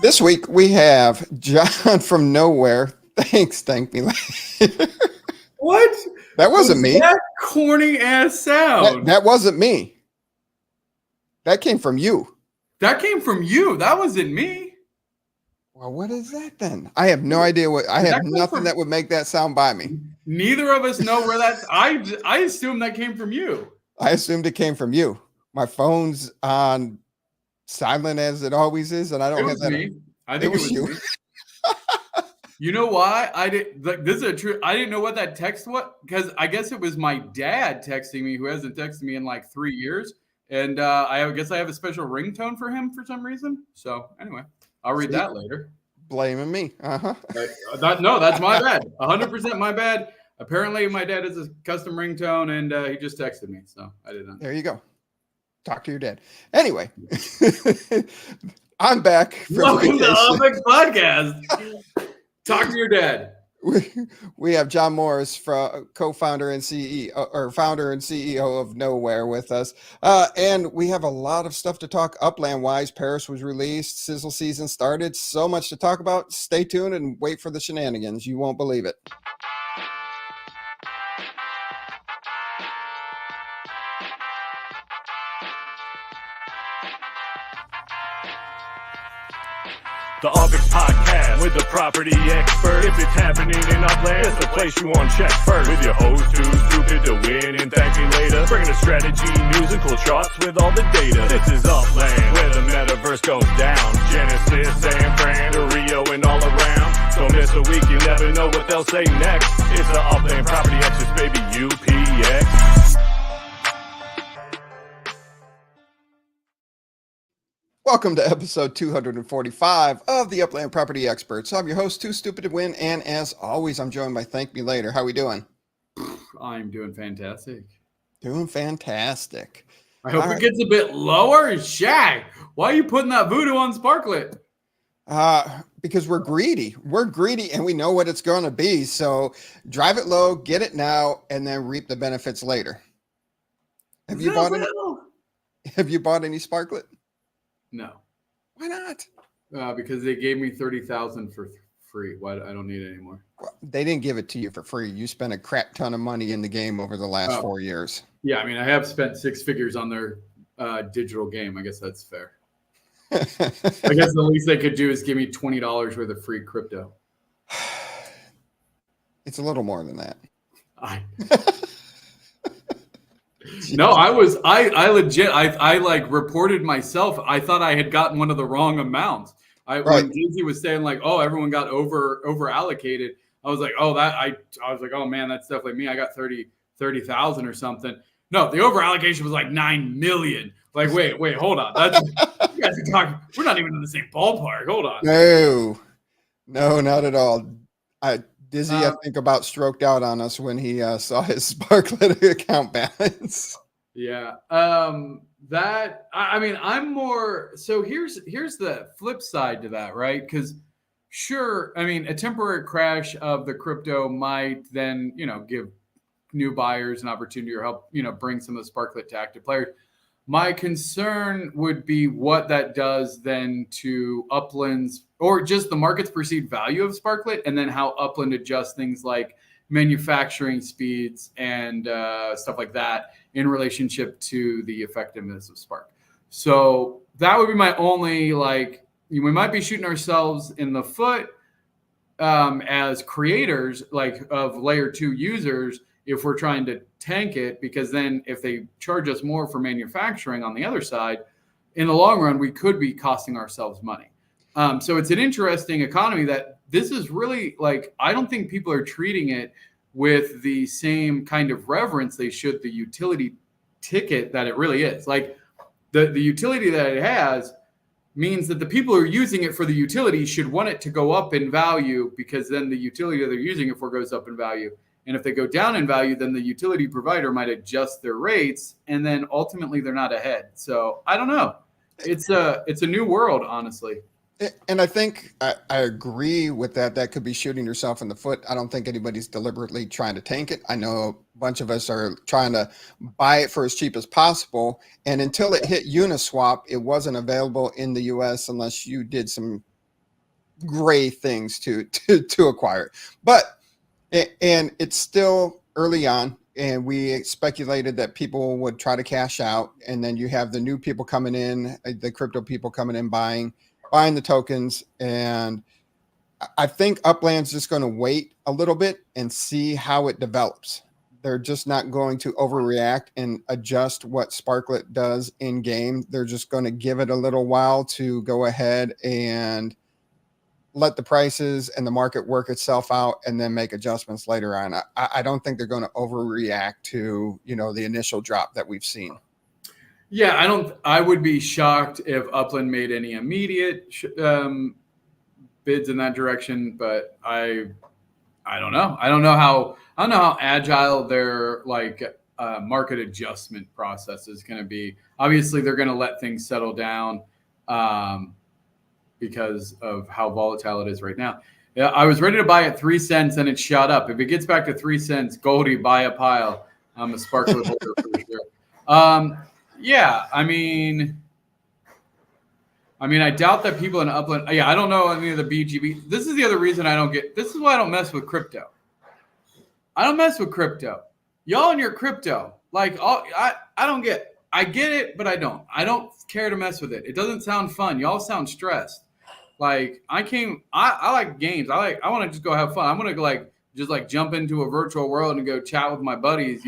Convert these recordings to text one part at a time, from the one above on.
This week we have Jon from nowhere. Thanks, thank me later. What? That wasn't me. That corny ass sound. That wasn't me. That came from you. That came from you. That wasn't me. Well, what is that then? I have no idea what. I have nothing that would make that sound by me. Neither of us know where that's. I assume that came from you. I assumed it came from you. My phone's on silent as it always is, and I don't have that. Me. I think it was you. Me. You know why? This is a true. I didn't know what that text was because I guess it was my dad texting me, who hasn't texted me in like 3 years, and I guess I have a special ringtone for him for some reason. So anyway, I'll read that later. Blaming me. No, that's my bad. 100% my bad. Apparently, my dad has a custom ringtone, and he just texted me, so I didn't. There you go. Talk to your dad. Anyway, I'm back. Welcome to UPX Podcast. Talk to your dad. We have Jon Morris, co-founder and CEO, or founder and CEO of Nowhere, with us, and we have a lot of stuff to talk Upland wise. Paris was released, sizzle season started, so much to talk about. Stay tuned and wait for the shenanigans. You won't believe it. The UPX Podcast with the property expert. If it's happening in Upland, it's the place you want to check first. With your host who's stupid to win and thank me later. Bringing the strategy, news, and cool charts with all the data. This is Upland, where the metaverse goes down. Genesis, San Fran, to Rio, and all around. Don't miss a week, you never know what they'll say next. It's the Upland Property Experts, baby, UPX. Welcome to episode 245 of the Upland Property Experts. I'm your host, Too Stupid to Win, and as always, I'm joined by ThankMeLater. How are we doing? I'm doing fantastic. Doing fantastic. I hope it gets a bit lower. Shaq, why are you putting that voodoo on Sparklet? Because we're greedy. We're greedy, and we know what it's going to be. So drive it low, get it now, and then reap the benefits later. Have you bought any Sparklet? No. Why not? Because they gave me $30,000 for free. Why? I don't need it anymore. Well, they didn't give it to you for free. You spent a crap ton of money in the game over the last 4 years. Yeah, I mean, I have spent 6 figures on their digital game. I guess that's fair. I guess the least they could do is give me $20 worth of free crypto. It's a little more than that. No, I legit, I like reported myself. I thought I had gotten one of the wrong amounts. When Daisy was saying like, oh, everyone got over allocated. I was like, oh, I was like, oh man, that's definitely me. I got 30,000 or something. No, the over allocation was like 9 million. Like, wait, hold on. You guys are talking. We're not even in the same ballpark. Hold on. No, not at all. Dizzy, I think, about stroked out on us when he saw his Sparklet account balance. Yeah. I'm more, so here's the flip side to that, right? Because sure, I mean, a temporary crash of the crypto might then, give new buyers an opportunity or help, bring some of the Sparklet to active players. My concern would be what that does then to Upland's or just the market's perceived value of Sparklet, and then how Upland adjusts things like manufacturing speeds and stuff like that in relationship to the effectiveness of Spark. So that would be my only, we might be shooting ourselves in the foot as creators, of layer 2 users, if we're trying to tank it, because then if they charge us more for manufacturing on the other side, in the long run, we could be costing ourselves money. So it's an interesting economy that this is really I don't think people are treating it with the same kind of reverence they should the utility ticket that it really is. The utility that it has means that the people who are using it for the utility should want it to go up in value, because then the utility that they're using it for goes up in value. And if they go down in value, then the utility provider might adjust their rates, and then ultimately they're not ahead. So I don't know. It's a new world, honestly. And I think I agree with that. That could be shooting yourself in the foot. I don't think anybody's deliberately trying to tank it. I know a bunch of us are trying to buy it for as cheap as possible. And until it hit Uniswap, it wasn't available in the US unless you did some gray things to acquire it. But and it's still early on, and we speculated that people would try to cash out, and then you have the new people coming in, the crypto people coming in buying the tokens, and I think Upland's just going to wait a little bit and see how it develops. They're just not going to overreact and adjust what Sparklet does in game. They're just going to give it a little while to go ahead and let the prices and the market work itself out, and then make adjustments later on. I don't think they're going to overreact to, the initial drop that we've seen. Yeah, I would be shocked if Upland made any immediate bids in that direction, but I don't know. I don't know how agile their market adjustment process is going to be. Obviously, they're going to let things settle down because of how volatile it is right now. Yeah, I was ready to buy at 3 cents and it shot up. If it gets back to 3 cents, Goldie, buy a pile. I'm a Sparklet holder for sure. Yeah, I mean, I doubt that people in Upland. Yeah, I don't know any of the BGB. This is the other reason this is why I don't mess with crypto. I don't mess with crypto. Y'all and your crypto. I don't get. I get it, but I don't. I don't care to mess with it. It doesn't sound fun. Y'all sound stressed. I like games. I want to just go have fun. I want to just jump into a virtual world and go chat with my buddies,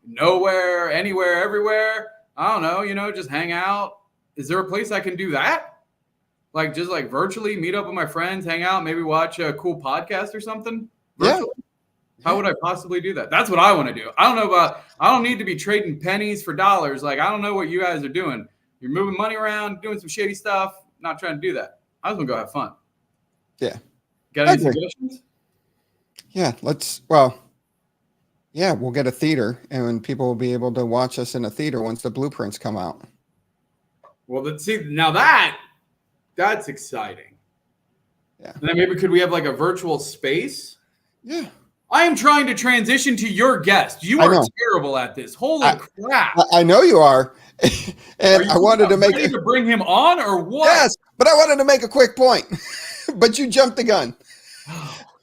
nowhere, anywhere, everywhere. I don't know, just hang out. Is there a place I can do that? Just virtually meet up with my friends, hang out, maybe watch a cool podcast or something? Virtually? Yeah. How would I possibly do that? That's what I want to do. I don't need to be trading pennies for dollars. I don't know what you guys are doing. You're moving money around, doing some shady stuff. Not trying to do that. I just want to go have fun. Yeah. Got any suggestions? Yeah, we'll get a theater, and people will be able to watch us in a theater once the blueprints come out. Well, let's see. Now that's exciting. Yeah. And then maybe could we have a virtual space? Yeah. I am trying to transition to your guest. You are terrible at this. Holy crap. I know you are. And I wanted to make to bring him on or what? Yes, but I wanted to make a quick point. But you jumped the gun.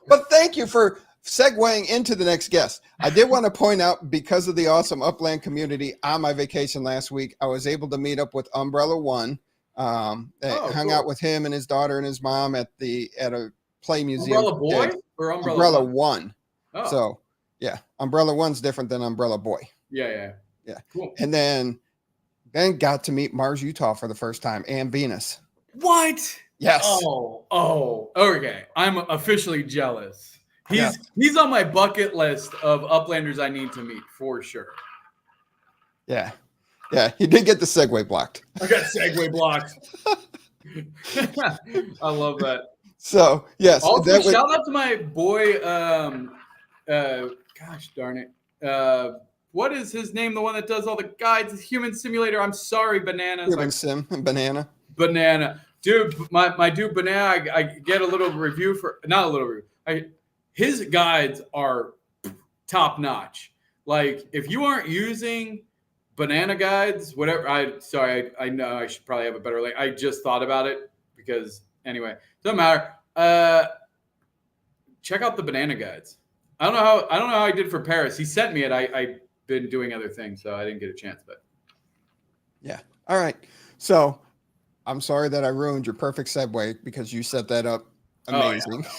But thank you for segueing into the next guest. I did want to point out, because of the awesome Upland community on my vacation last week, I was able to meet up with Umbrella One. Hung out with him and his daughter and his mom at a play museum. Umbrella Boy or Umbrella One? Oh. So, yeah, Umbrella One's different than Umbrella Boy. Yeah. Cool. And then got to meet Mars Utah for the first time, and Venus. What? Yes. Oh, okay. I'm officially jealous. He's on my bucket list of Uplanders I need to meet for sure. Yeah. Yeah, he did get the segue blocked. I got segue blocked. I love that. So, yes. Also, shout out to my boy, gosh darn it. What is his name? The one that does all the guides, Human Simulator. I'm sorry, Banana. Banana. Dude, my dude, Banana, I get a little review not a little review. His guides are top notch. If you aren't using Banana guides, whatever. I know I should probably have a better link. I just thought about it because anyway, doesn't matter. Check out the Banana guides. I don't know how I did for Paris. He sent me it. I've been doing other things, so I didn't get a chance. But yeah, all right. So I'm sorry that I ruined your perfect segue because you set that up amazing. Oh,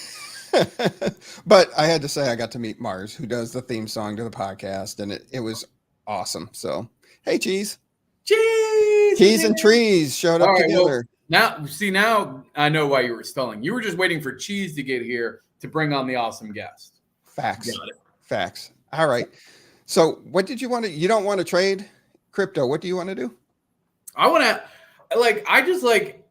yeah. But I had to say I got to meet Mars, who does the theme song to the podcast, and it was awesome. So hey, Cheese and Trees showed up together. Well, now I know why you were stalling. You were just waiting for Cheese to get here to bring on the awesome guest. Facts. Got it. Facts. All right. So what did you want to? You don't want to trade crypto. What do you want to do? I want to.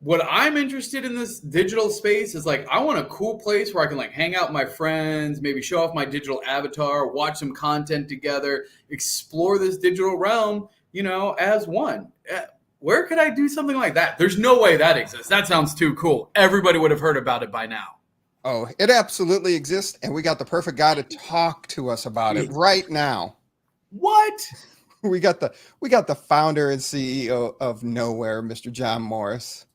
What I'm interested in this digital space is I want a cool place where I can hang out with my friends, maybe show off my digital avatar, watch some content together, explore this digital realm, as one. Where could I do something like that? There's no way that exists. That sounds too cool. Everybody would have heard about it by now. Oh, it absolutely exists. And we got the perfect guy to talk to us about it right now. What? We got the founder and CEO of Nowhere, Mr. Jon Morris.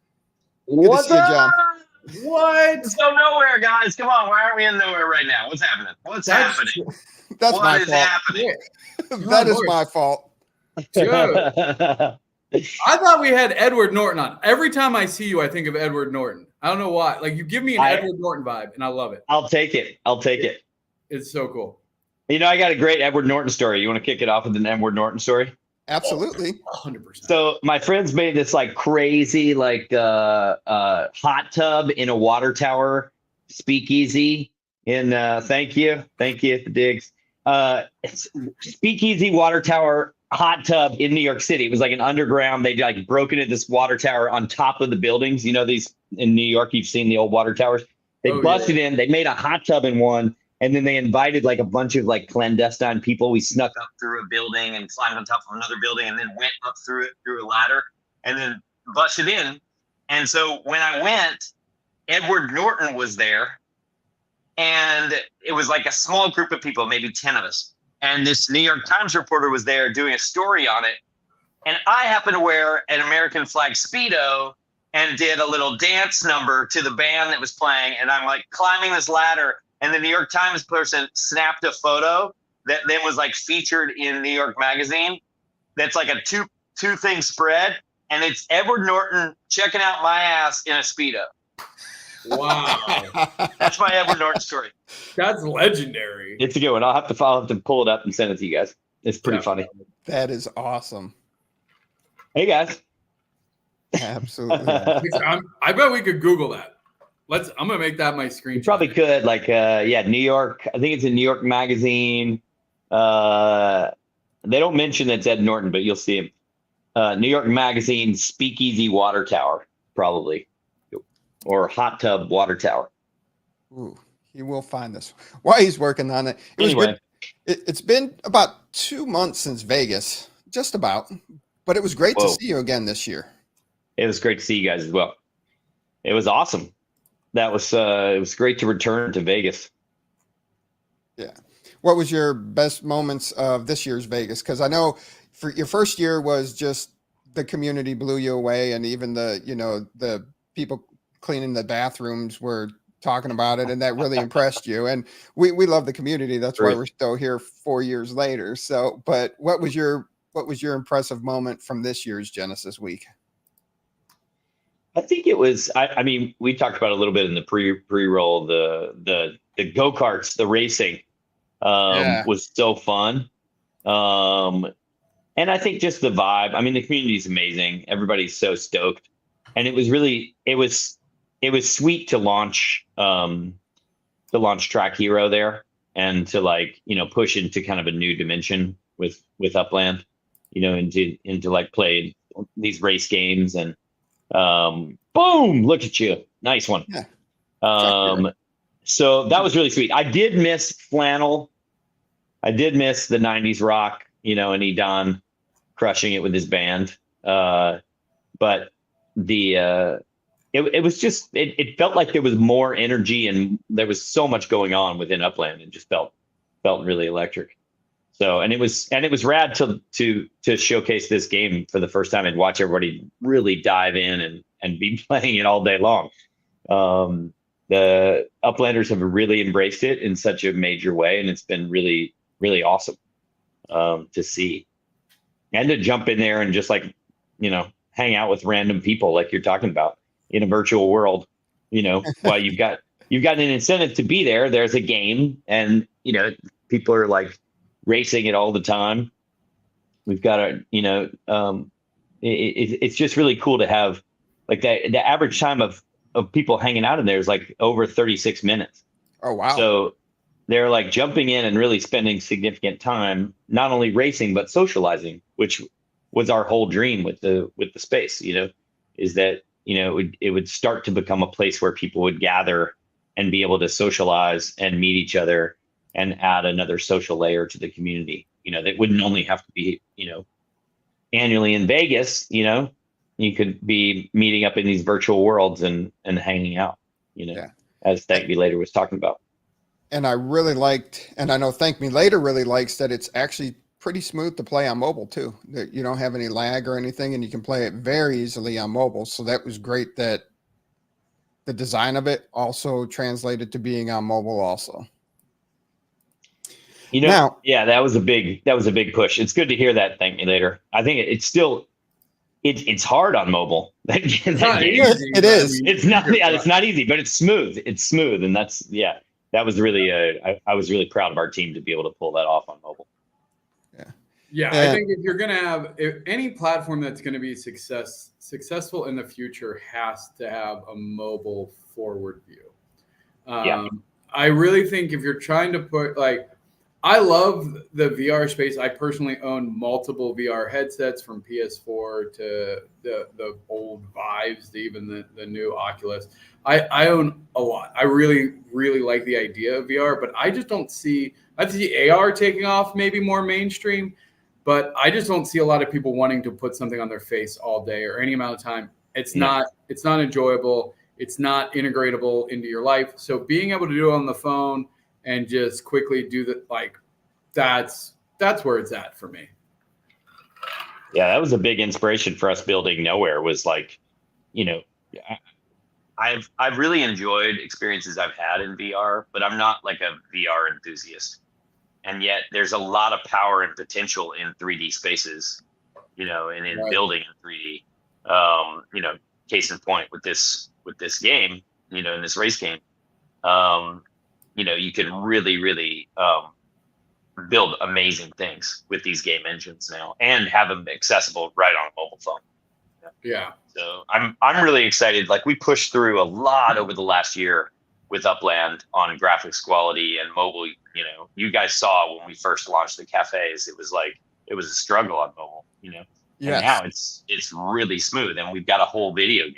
What's up? What? Let's go nowhere, guys. Come on. Why aren't we in nowhere right now? What's happening? What's happening? That's my What is fault. happening? That is my fault. Dude. I thought we had Edward Norton on. Every time I see you, I think of Edward Norton. I don't know why. Like, you give me an Edward Norton vibe, and I love it. I'll take it. It's so cool. You know, I got a great Edward Norton story. You want to kick it off with an Edward Norton story? Absolutely. 100%. So my friends made this like crazy hot tub in a water tower speakeasy in thank you at the digs. It's speakeasy water tower hot tub in New York City. It was like an underground. They like broke into this water tower on top of the buildings. You know, these in New York, you've seen the old water towers. They busted in, they made a hot tub in one, and then they invited like a bunch of like clandestine people. We snuck up through a building and climbed on top of another building and then went up through it through a ladder and then busted in. And so when I went, Edward Norton was there, and it was like a small group of people, maybe 10 of us. And this New York Times reporter was there doing a story on it. And I happened to wear an American flag Speedo and did a little dance number to the band that was playing. And I'm like climbing this ladder. And the New York Times person snapped a photo that then was like featured in New York Magazine. That's like a two thing spread. And it's Edward Norton checking out my ass in a Speedo. Wow. That's my Edward Norton story. That's legendary. It's a good one. I'll have to pull it up and send it to you guys. It's pretty funny. That is awesome. Hey guys. Absolutely. I bet we could Google that. I'm gonna make that my screen. You probably could. Like New York. I think it's in New York Magazine. They don't mention that it's Ed Norton, but you'll see him. New York Magazine Speakeasy Water Tower, probably. Or hot tub water tower. Ooh, he will find this while he's working on it. It's been about 2 months since Vegas, just about, but it was great to see you again this year. It was great to see you guys as well. It was awesome. It was great to return to Vegas. Yeah. What was your best moments of this year's Vegas? Because I know for your first year was just the community blew you away, and even the people cleaning the bathrooms were talking about it, and that really impressed you. And we love the community. That's why we're still here 4 years later. So, but what was your impressive moment from this year's Genesis Week? I think it was. I mean, we talked about it a little bit in the pre-roll. The go-karts, the racing, was so fun. And I think just the vibe. I mean, the community is amazing. Everybody's so stoked, and it was sweet to launch Track Hero there and to push into kind of a new dimension with Upland, into like play these race games and boom, look at you. Nice one. Yeah. So that was really sweet. I did miss Flannel. I did miss the 90s rock, and Edon crushing it with his band. But it was just, it felt like there was more energy and there was so much going on within Upland. It just felt really electric. So, and it was rad to showcase this game for the first time and watch everybody really dive in and be playing it all day long. The Uplanders have really embraced it in such a major way, and it's been really, really awesome to see. And to jump in there and just hang out with random people like you're talking about in a virtual world, while you've got an incentive to be there. There's a game, and people are like racing it all the time. We've got it's just really cool to have like the average time of people hanging out in there is like over 36 minutes. Oh wow. So they're like jumping in and really spending significant time not only racing but socializing, which was our whole dream with the space, is that it would start to become a place where people would gather and be able to socialize and meet each other and add another social layer to the community. That wouldn't only have to be, annually in Vegas, you could be meeting up in these virtual worlds and hanging out, as ThankMeLater was talking about. And I really liked, and I know ThankMeLater really likes that it's actually pretty smooth to play on mobile too. That you don't have any lag or anything, and you can play it very easily on mobile. So that was great that the design of it also translated to being on mobile also. You know, Now, yeah, that was a big push. It's good to hear that. ThankMeLater. I think it's still it's hard on mobile. That game. It is. It's not. Yeah, it's not easy, but it's smooth. It's smooth, and that was really. I was really proud of our team to be able to pull that off on mobile. Yeah, I think if you're going to have any platform that's going to be successful in the future has to have a mobile forward view. I really think if you're trying to put I love the VR space. I personally own multiple VR headsets from PS4 to the old Vives to even the new Oculus. I own a lot. I really, really like the idea of VR, but I just don't see – I see AR taking off maybe more mainstream, but I just don't see a lot of people wanting to put something on their face all day or any amount of time. It's not enjoyable. It's not integratable into your life. So being able to do it on the phone and just quickly do that, that's where it's at for me. Yeah, that was a big inspiration for us building Nowhere. Was I've really enjoyed experiences I've had in VR, but I'm not like a VR enthusiast. And yet there's a lot of power and potential in 3D spaces, and in building in 3D. Case in point with this game, in this race game, you can really, really build amazing things with these game engines now and have them accessible right on a mobile phone. Yeah. So I'm really excited. We pushed through a lot over the last year with Upland on graphics quality and mobile. You guys saw when we first launched the cafes, it was a struggle on mobile, Yes. And now it's really smooth, and we've got a whole video game.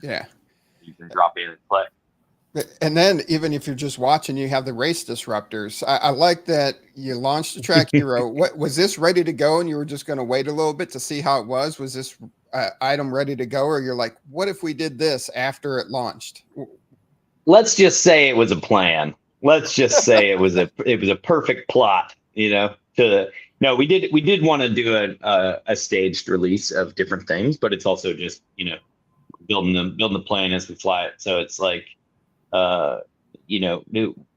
Yeah. You can drop in and play. And then even if you're just watching, you have the race disruptors. I like that you launched the Track Hero. What was this ready to go and you were just going to wait a little bit to see how it was? Was this item ready to go, or you're like, what if we did this after it launched? Let's just say it was a plan. Let's just say it was a perfect plot, No, we did want to do a staged release of different things, but it's also just, building the plane as we fly it. So it's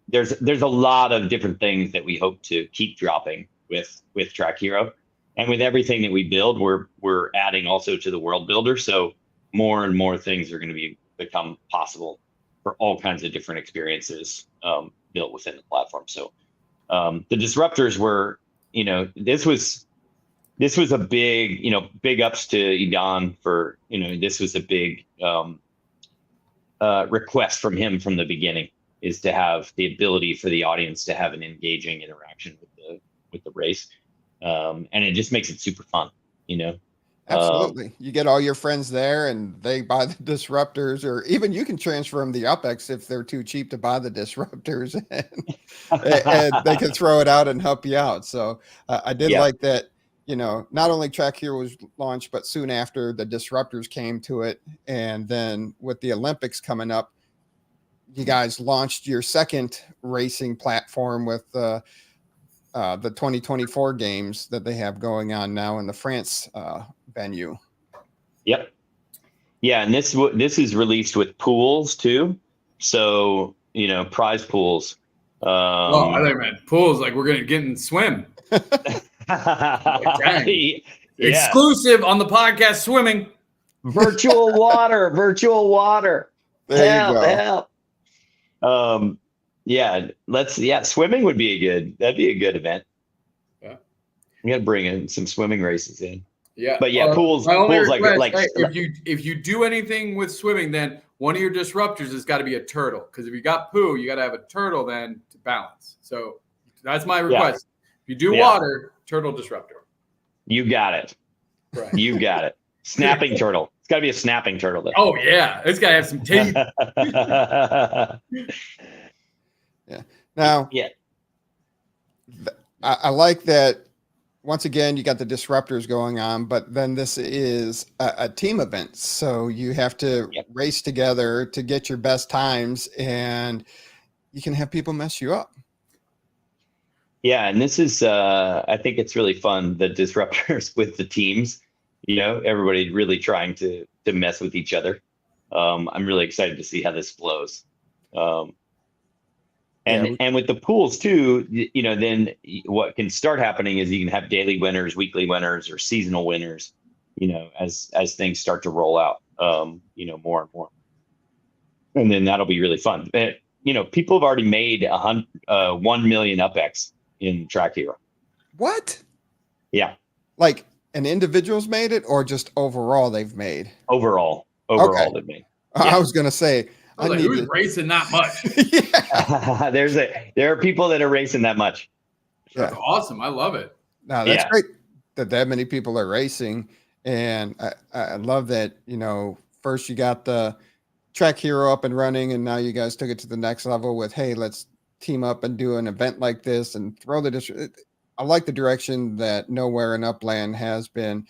there's a lot of different things that we hope to keep dropping with Track Hero, and with everything that we build, we're adding also to the world builder. So more and more things are going to become possible for all kinds of different experiences built within the platform. So the disruptors were, this was a big ups to Jon for, this was a big request from him from the beginning, is to have the ability for the audience to have an engaging interaction with the race. And it just makes it super fun, Absolutely. You get all your friends there and they buy the disruptors, or even you can transfer them the UPX if they're too cheap to buy the disruptors, and they can throw it out and help you out. So I did like that, not only Track Hero was launched, but soon after the disruptors came to it. And then with the Olympics coming up, you guys launched your second racing platform with the 2024 games that they have going on now in the France venue. Yep. Yeah, and this is released with pools too. So prize pools. I thought you meant pools. We're gonna get in swim. Exclusive on the podcast, swimming. Virtual water. There you go. Help. Swimming would be that'd be a good event. Yeah. You got to bring in some swimming races in. Yeah. But pools if you do anything with swimming, then one of your disruptors has got to be a turtle. Because if you got poo, you got to have a turtle then to balance. So that's my request. If you do water, turtle disruptor. You got it. Right. You got it. Snapping turtle. It's got to be a snapping turtle though. Oh yeah. It's got to have some teeth. Yeah. Now, I like that. Once again, you got the disruptors going on, but then this is a team event. So you have to race together to get your best times, and you can have people mess you up. Yeah. And this is, I think it's really fun, the disruptors with the teams, everybody really trying to mess with each other. I'm really excited to see how this flows. And Yeah. and with the pools too, then what can start happening is you can have daily winners, weekly winners, or seasonal winners, as things start to roll out, more and more. And then that'll be really fun. But, people have already made 1 million UPX in Track Hero. What? Yeah. Like an individual's made it, or just overall they've made? Overall, Okay. they've made. I was gonna say, I was like, who's racing that much? Yeah. There are people that are racing that much. That's awesome. I love it. No, that's great that many people are racing. And I love that, first you got the Track Hero up and running, and now you guys took it to the next level with, hey, let's team up and do an event like this and throw the district. I like the direction that Nowhere and Upland has been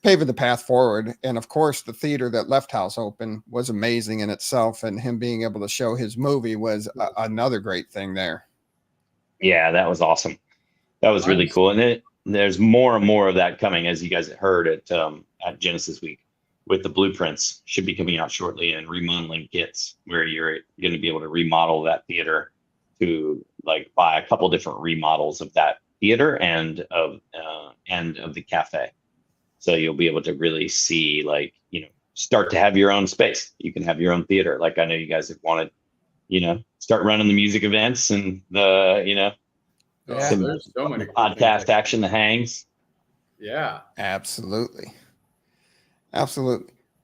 paving the path forward. And of course, the theater that Left House opened was amazing in itself, and him being able to show his movie was another great thing there. Yeah, that was awesome. That was really cool. And then there's more and more of that coming, as you guys heard at Genesis Week, with the blueprints should be coming out shortly, and remodeling kits where you're going to be able to remodel that theater to buy a couple different remodels of that theater and of the cafe. So you'll be able to really see, start to have your own space. You can have your own theater. I know you guys have wanted, start running the music events and There's so many podcast action that hangs. Yeah, absolutely.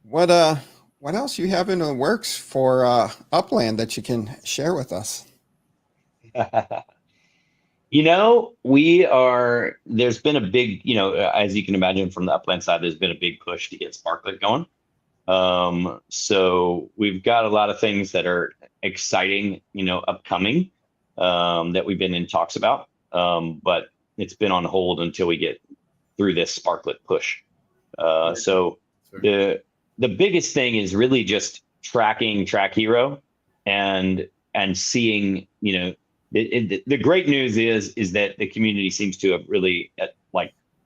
What else you have in the works for Upland that you can share with us? There's been a big, as you can imagine from the Upland side, there's been a big push to get Sparklet going. So we've got a lot of things that are exciting, upcoming, that we've been in talks about. But it's been on hold until we get through this Sparklet push. So the biggest thing is really just tracking Track Hero and seeing, the great news is that the community seems to have really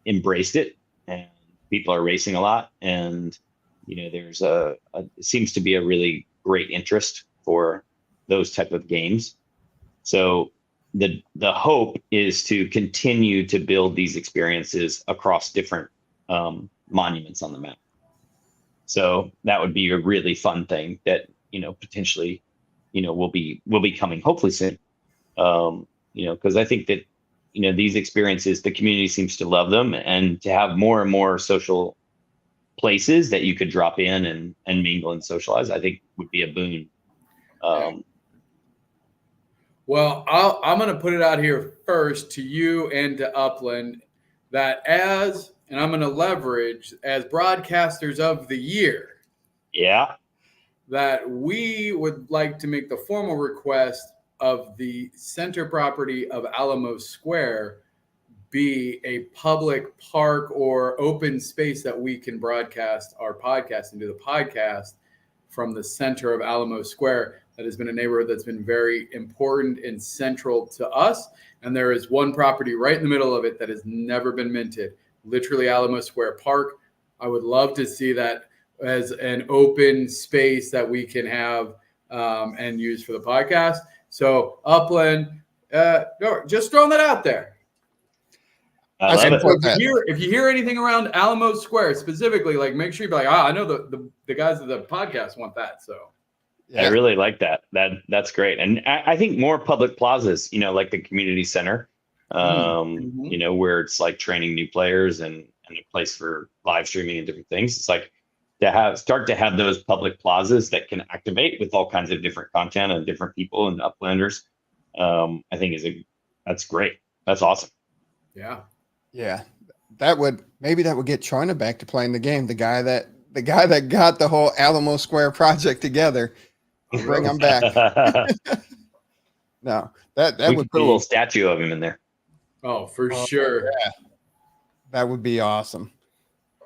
embraced it, and people are racing a lot, and there's seems to be a really great interest for those type of games. So the hope is to continue to build these experiences across different monuments on the map. So that would be a really fun thing that potentially will be coming hopefully soon. Because I think that these experiences, the community seems to love them, and to have more and more social places that you could drop in and mingle and socialize, I think would be a boon. Well, I'm going to put it out here first to you and to Upland that and I'm going to leverage as broadcasters of the year. Yeah. That we would like to make the formal request of the center property of Alamo Square be a public park or open space that we can broadcast our podcast and do the podcast from the center of Alamo Square. That has been a neighborhood that's been very important and central to us. And there is one property right in the middle of it that has never been minted, literally Alamo Square Park. I would love to see that as an open space that we can have and use for the podcast. So Upland, just throwing that out there. I love it. If you hear anything around Alamo Square specifically, make sure you be like, I know the guys of the podcast want that. So yeah. I really like that. That's great. And I think more public plazas, like the community center, where it's training new players and a place for live streaming and different things. It's start to have those public plazas that can activate with all kinds of different content and different people and Uplanders. I think that's great. That's awesome. Yeah. Yeah. That would get China back to playing the game. The guy that got the whole Alamo Square project together. Bring him back. No, that would put a little statue of him in there. Oh, for sure. Yeah. That would be awesome.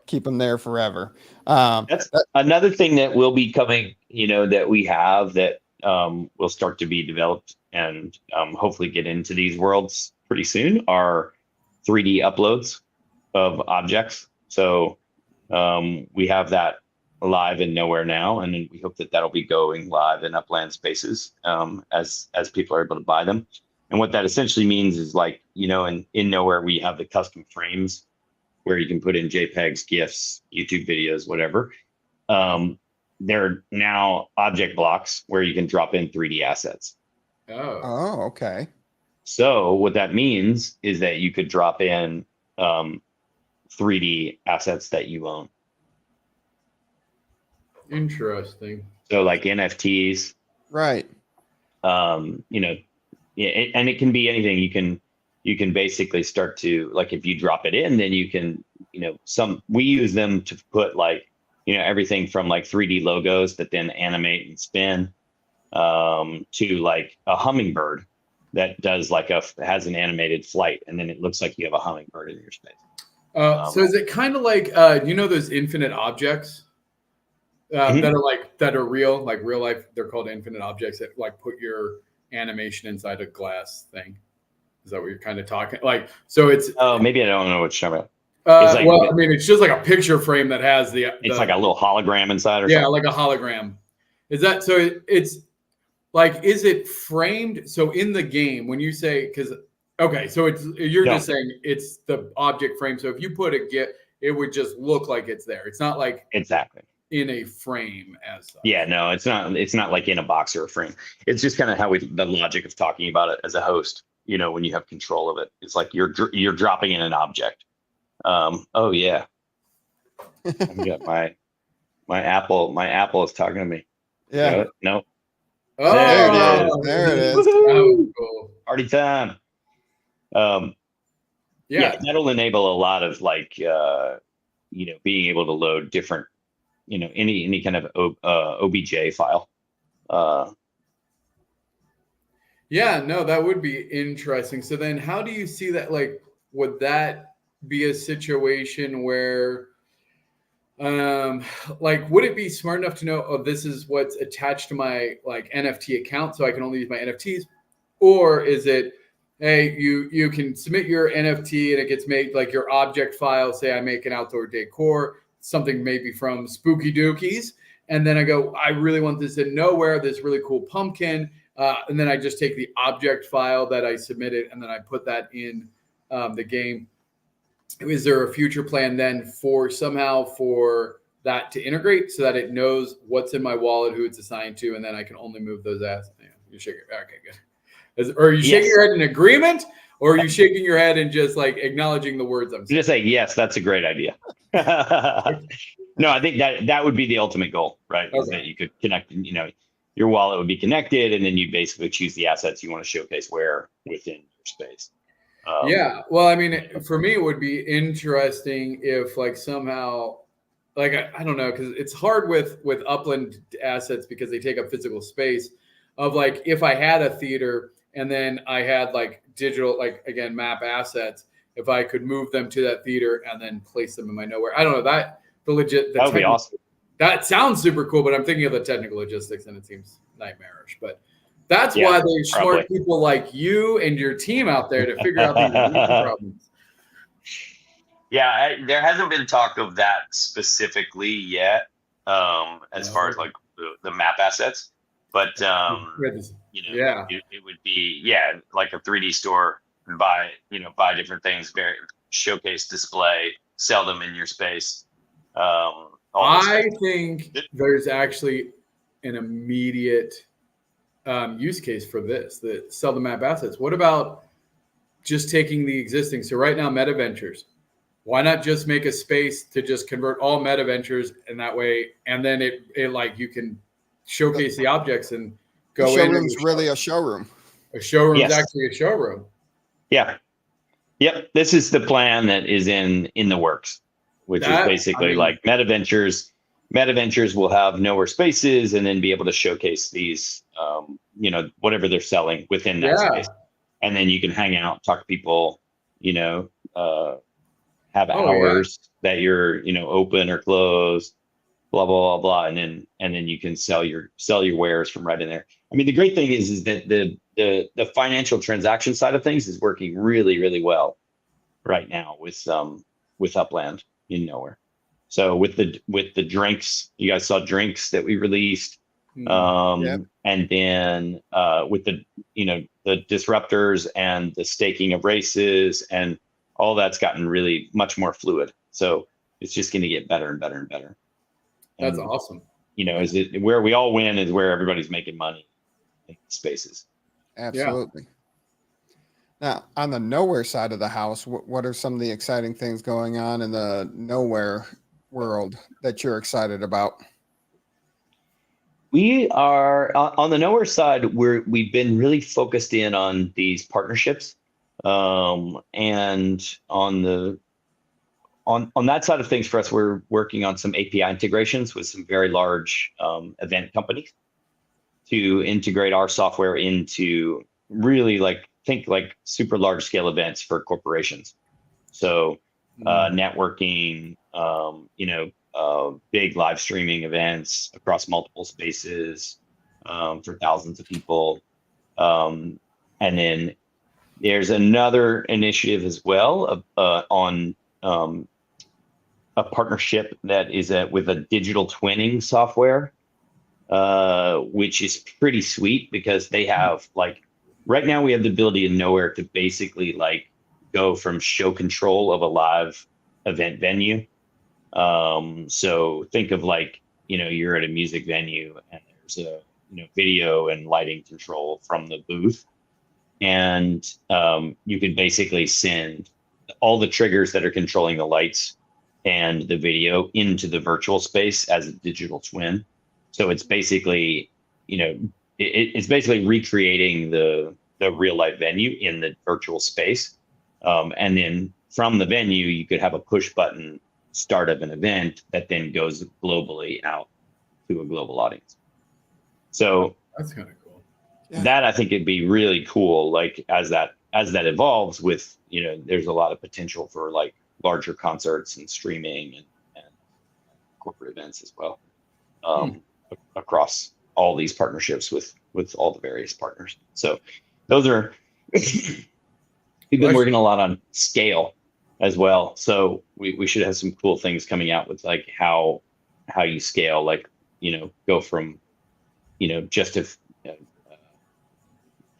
Keep him there forever. That's another thing that will be coming, that we have that will start to be developed and hopefully get into these worlds pretty soon are 3D uploads of objects. So we have that live in Nowhere now, and then we hope that that'll be going live in Upland spaces as people are able to buy them. And what that essentially means is, like, you know, in Nowhere we have the custom frames where you can put in JPEGs, GIFs, YouTube videos, whatever. There are now object blocks where you can drop in 3D assets. Oh, okay. So what that means is that you could drop in 3D assets that you own. Interesting. So like NFTs, Right. you know, and it can be anything. You can basically start to, like, if you drop it in, then you can, you know, we use them to put, like, you know, everything from like 3D logos that then animate and spin to like a hummingbird that does like has an animated flight, and then it looks like you have a hummingbird in your space. So is it kind of like you know those infinite objects that are real, like real life? They're called infinite objects that like put your animation inside a glass thing. Is that what you're kind of talking? Like, so it's maybe I don't know what you're talking about. Well, I mean, it's just like a picture frame that has it's like a little hologram inside, or something. something. Like a hologram. Is that so? It's like, is it framed? So in the game, when you say, so you're just saying it's the object frame. So if you put a GIF, it would just look like it's there. It's not like exactly in a frame as such. Yeah, no, it's not. It's not like in a box or a frame. It's just kind of the logic of talking about it as a host. You know, when you have control of it, it's like you're dropping in an object. Oh yeah, I've got my Apple is talking to me. Yeah. No. Oh, there it is. Cool. Party time. Yeah, that'll enable a lot of, like, you know, being able to load different, you know, any kind of OBJ file. Yeah, no, that would be interesting. So then how do you see that? Like, would that be a situation where, like, would it be smart enough to know, oh, this is what's attached to my like NFT account, so I can only use my NFTs? Or is it, hey, you can submit your NFT and it gets made like your object file, say I make an outdoor decor, something maybe from Spooky Dookies, and then I go, I really want this in Nowhere, this really cool pumpkin. And then I just take the object file that I submitted and then I put that in the game. Is there a future plan then for that to integrate so that it knows what's in my wallet, who it's assigned to, and then I can only move those assets? Yeah, you're shaking. Okay, good. Are you shaking your head in agreement, or are you shaking your head and just like acknowledging the words I'm saying? Just say, yes, that's a great idea. No, I think that would be the ultimate goal, right? Okay. Is that you could connect, you know, your wallet would be connected, and then you basically choose the assets you want to showcase where within your space. Yeah. Well, I mean, for me, it would be interesting if, like, somehow, like, I don't know, because it's hard with Upland assets because they take up physical space. Of like, if I had a theater and then I had like digital, like, again, map assets, if I could move them to that theater and then place them in my Nowhere. I don't know, that would be awesome. That sounds super cool, but I'm thinking of the technical logistics and it seems nightmarish. But that's why there's smart people like you and your team out there to figure out these problems. Yeah, there hasn't been talk of that specifically yet, as far as like the map assets. But you know, it would be like a 3D store, buy different things, showcase, display, sell them in your space. I think there's actually an immediate use case for this, that sell the map assets. What about just taking the existing? So right now, MetaVentures, why not just make a space to just convert all MetaVentures, and that way, and then it like you can showcase the objects and go in. Showroom's really a showroom. A showroom is actually a showroom. Yeah. Yep. This is the plan that is in the works, which is basically like MetaVentures. MetaVentures will have Nowhere spaces and then be able to showcase these, you know, whatever they're selling within that space. And then you can hang out, talk to people, you know, have hours that you're, you know, open or closed, blah, blah, blah, blah. And then you can sell your wares from right in there. I mean, the great thing is that the financial transaction side of things is working really, really well right now with Upland in Nowhere. So with the drinks, you guys saw drinks that we released. Yep. And then with the disruptors and the staking of races and all that's gotten really much more fluid. So it's just going to get better and better and better. That's And, awesome. is it where we all win is where everybody's making money in spaces. Absolutely. Now, on the nowhere side of the house, what are some of the exciting things going on in the nowhere world that you're excited about? We are on the nowhere side. We've been really focused in on these partnerships, and on that side of things for us, we're working on some API integrations with some very large event companies to integrate our software into really think super large scale events for corporations. So networking, big live streaming events across multiple spaces for thousands of people. And then there's another initiative as well on a partnership that is with a digital twinning software, which is pretty sweet because they have right now we have the ability in nowhere to basically go from show control of a live event venue. So think of you're at a music venue and there's a video and lighting control from the booth, and you can basically send all the triggers that are controlling the lights and the video into the virtual space as a digital twin. So it's basically it's basically recreating the real life venue in the virtual space, and then from the venue you could have a push button start of an event that then goes globally out to a global audience. So that's kind of cool. That I think it'd be really cool. As that evolves with, there's a lot of potential for larger concerts and streaming and corporate events as well, across all these partnerships with all the various partners. So those are, we've been working a lot on scale as well. So we should have some cool things coming out with how you scale, go from, just a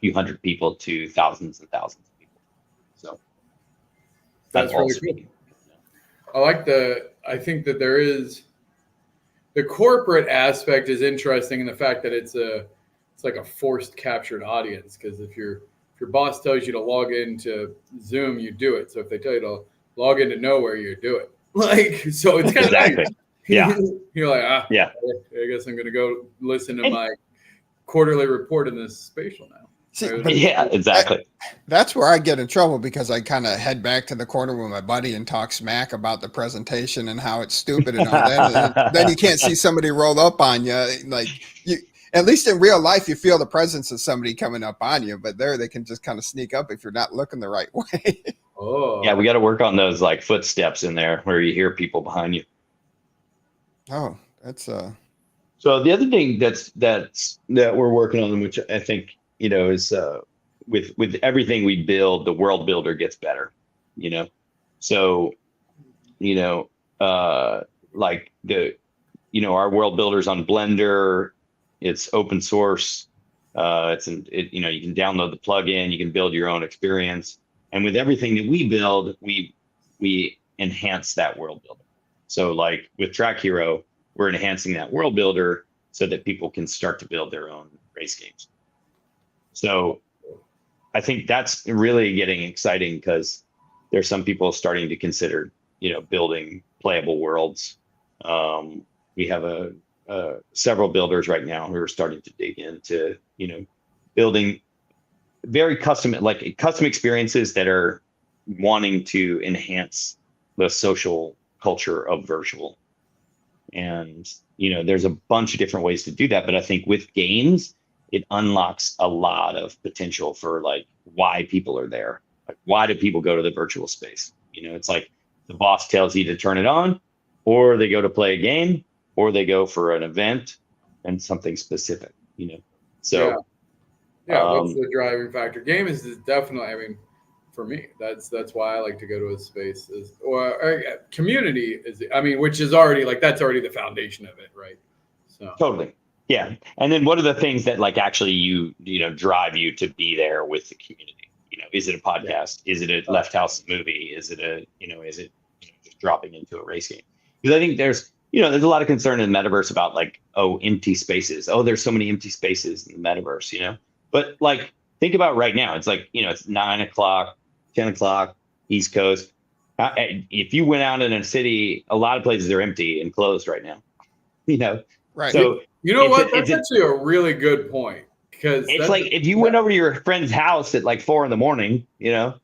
few hundred people to thousands and thousands of people. So that's really cool. I think that there is the corporate aspect is interesting in the fact that it's like a forced captured audience, because if your boss tells you to log into Zoom, you do it. So if they tell you to log into nowhere, you do it. So it's kind of exactly. Nice. Yeah. You're like, I guess I'm going to go listen to my quarterly report in this spatial now. Yeah, exactly. That's where I get in trouble, because I kind of head back to the corner with my buddy and talk smack about the presentation and how it's stupid and all that. And then you can't see somebody roll up on you. At least in real life, you feel the presence of somebody coming up on you, but there they can just kind of sneak up if you're not looking the right way. Oh, yeah, we got to work on those footsteps in there where you hear people behind you. Oh, that's So the other thing that we're working on, which I think is with everything we build, the world builder gets better. So our world builder's on Blender. It's open source. You can download the plugin. You can build your own experience. And with everything that we build, we enhance that world builder. So with Track Hero, we're enhancing that world builder so that people can start to build their own race games. So I think that's really getting exciting, because there's some people starting to consider, building playable worlds. We have several builders right now who are starting to dig into, building very custom experiences that are wanting to enhance the social culture of virtual. And, there's a bunch of different ways to do that. But I think with games, it unlocks a lot of potential for why people are there. Why do people go to the virtual space? It's the boss tells you to turn it on, or they go to play a game, or they go for an event and something specific, So yeah, that's the driving factor. Game is definitely, for me. That's why I like to go to a space or community is, I mean, which is already like, that's already the foundation of it. Right. So Totally. Yeah. And then what are the things that like actually you know, drive you to be there with the community? You know, is it a podcast? Is it a Left House movie? Is it just dropping into a race game? Because I think there's a lot of concern in the metaverse about like, empty spaces. There's so many empty spaces in the metaverse, but like, think about right now. It's like, it's 9 o'clock, 10 o'clock, East Coast. If you went out in a city, a lot of places are empty and closed right now, Right. So that's actually a really good point. Because it's like if you went over to your friend's house at like 4 a.m, you're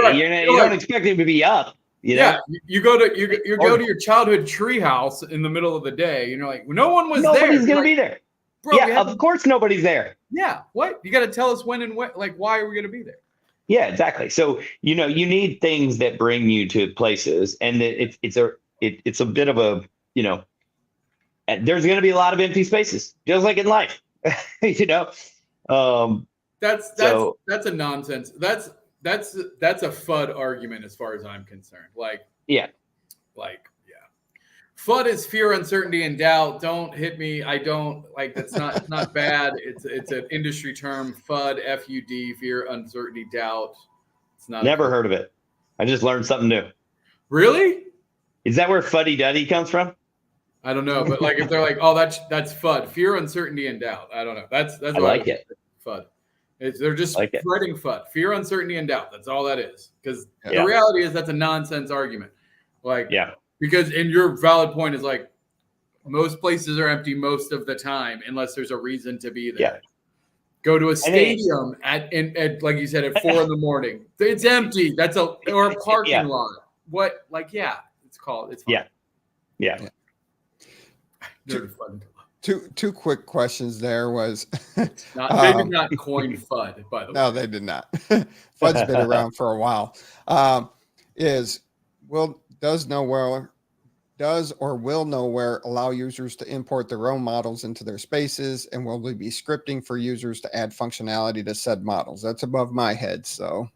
right. you don't expect him to be up. Yeah, you go to your childhood treehouse in the middle of the day, and you're like, no one was there. Nobody's gonna be there. Bro, of course nobody's there. Yeah, what? You got to tell us when and what, like, why are we gonna be there? Yeah, exactly. So you need things that bring you to places, and it's a bit of a there's going to be a lot of empty spaces, just like in life. That's a nonsense. That's a FUD argument as far as I'm concerned. FUD is fear, uncertainty, and doubt. Don't hit me. I don't like. That's not bad. It's an industry term. FUD, FUD, fear, uncertainty, doubt. It's not. Never heard of it. I just learned something new. Really? Is that where fuddy duddy comes from? I don't know, but like if they're like, that's FUD, fear, uncertainty, and doubt. I don't know. That's I like it. FUD. They're just spreading FUD, fear, uncertainty, and doubt. That's all that is. Because the Yeah. reality is that's a nonsense argument. Yeah. Because your valid point is like most places are empty most of the time unless there's a reason to be there. Yeah. Go to a stadium at like you said at 4 a.m. It's empty. Or a parking lot. What? Like it's called. It's fun. Yeah. Two quick questions there was they did not coin FUD, by the way. No, they did not. FUD's been around for a while. Does or will Nowhere allow users to import their own models into their spaces, and will they be scripting for users to add functionality to said models? That's above my head, so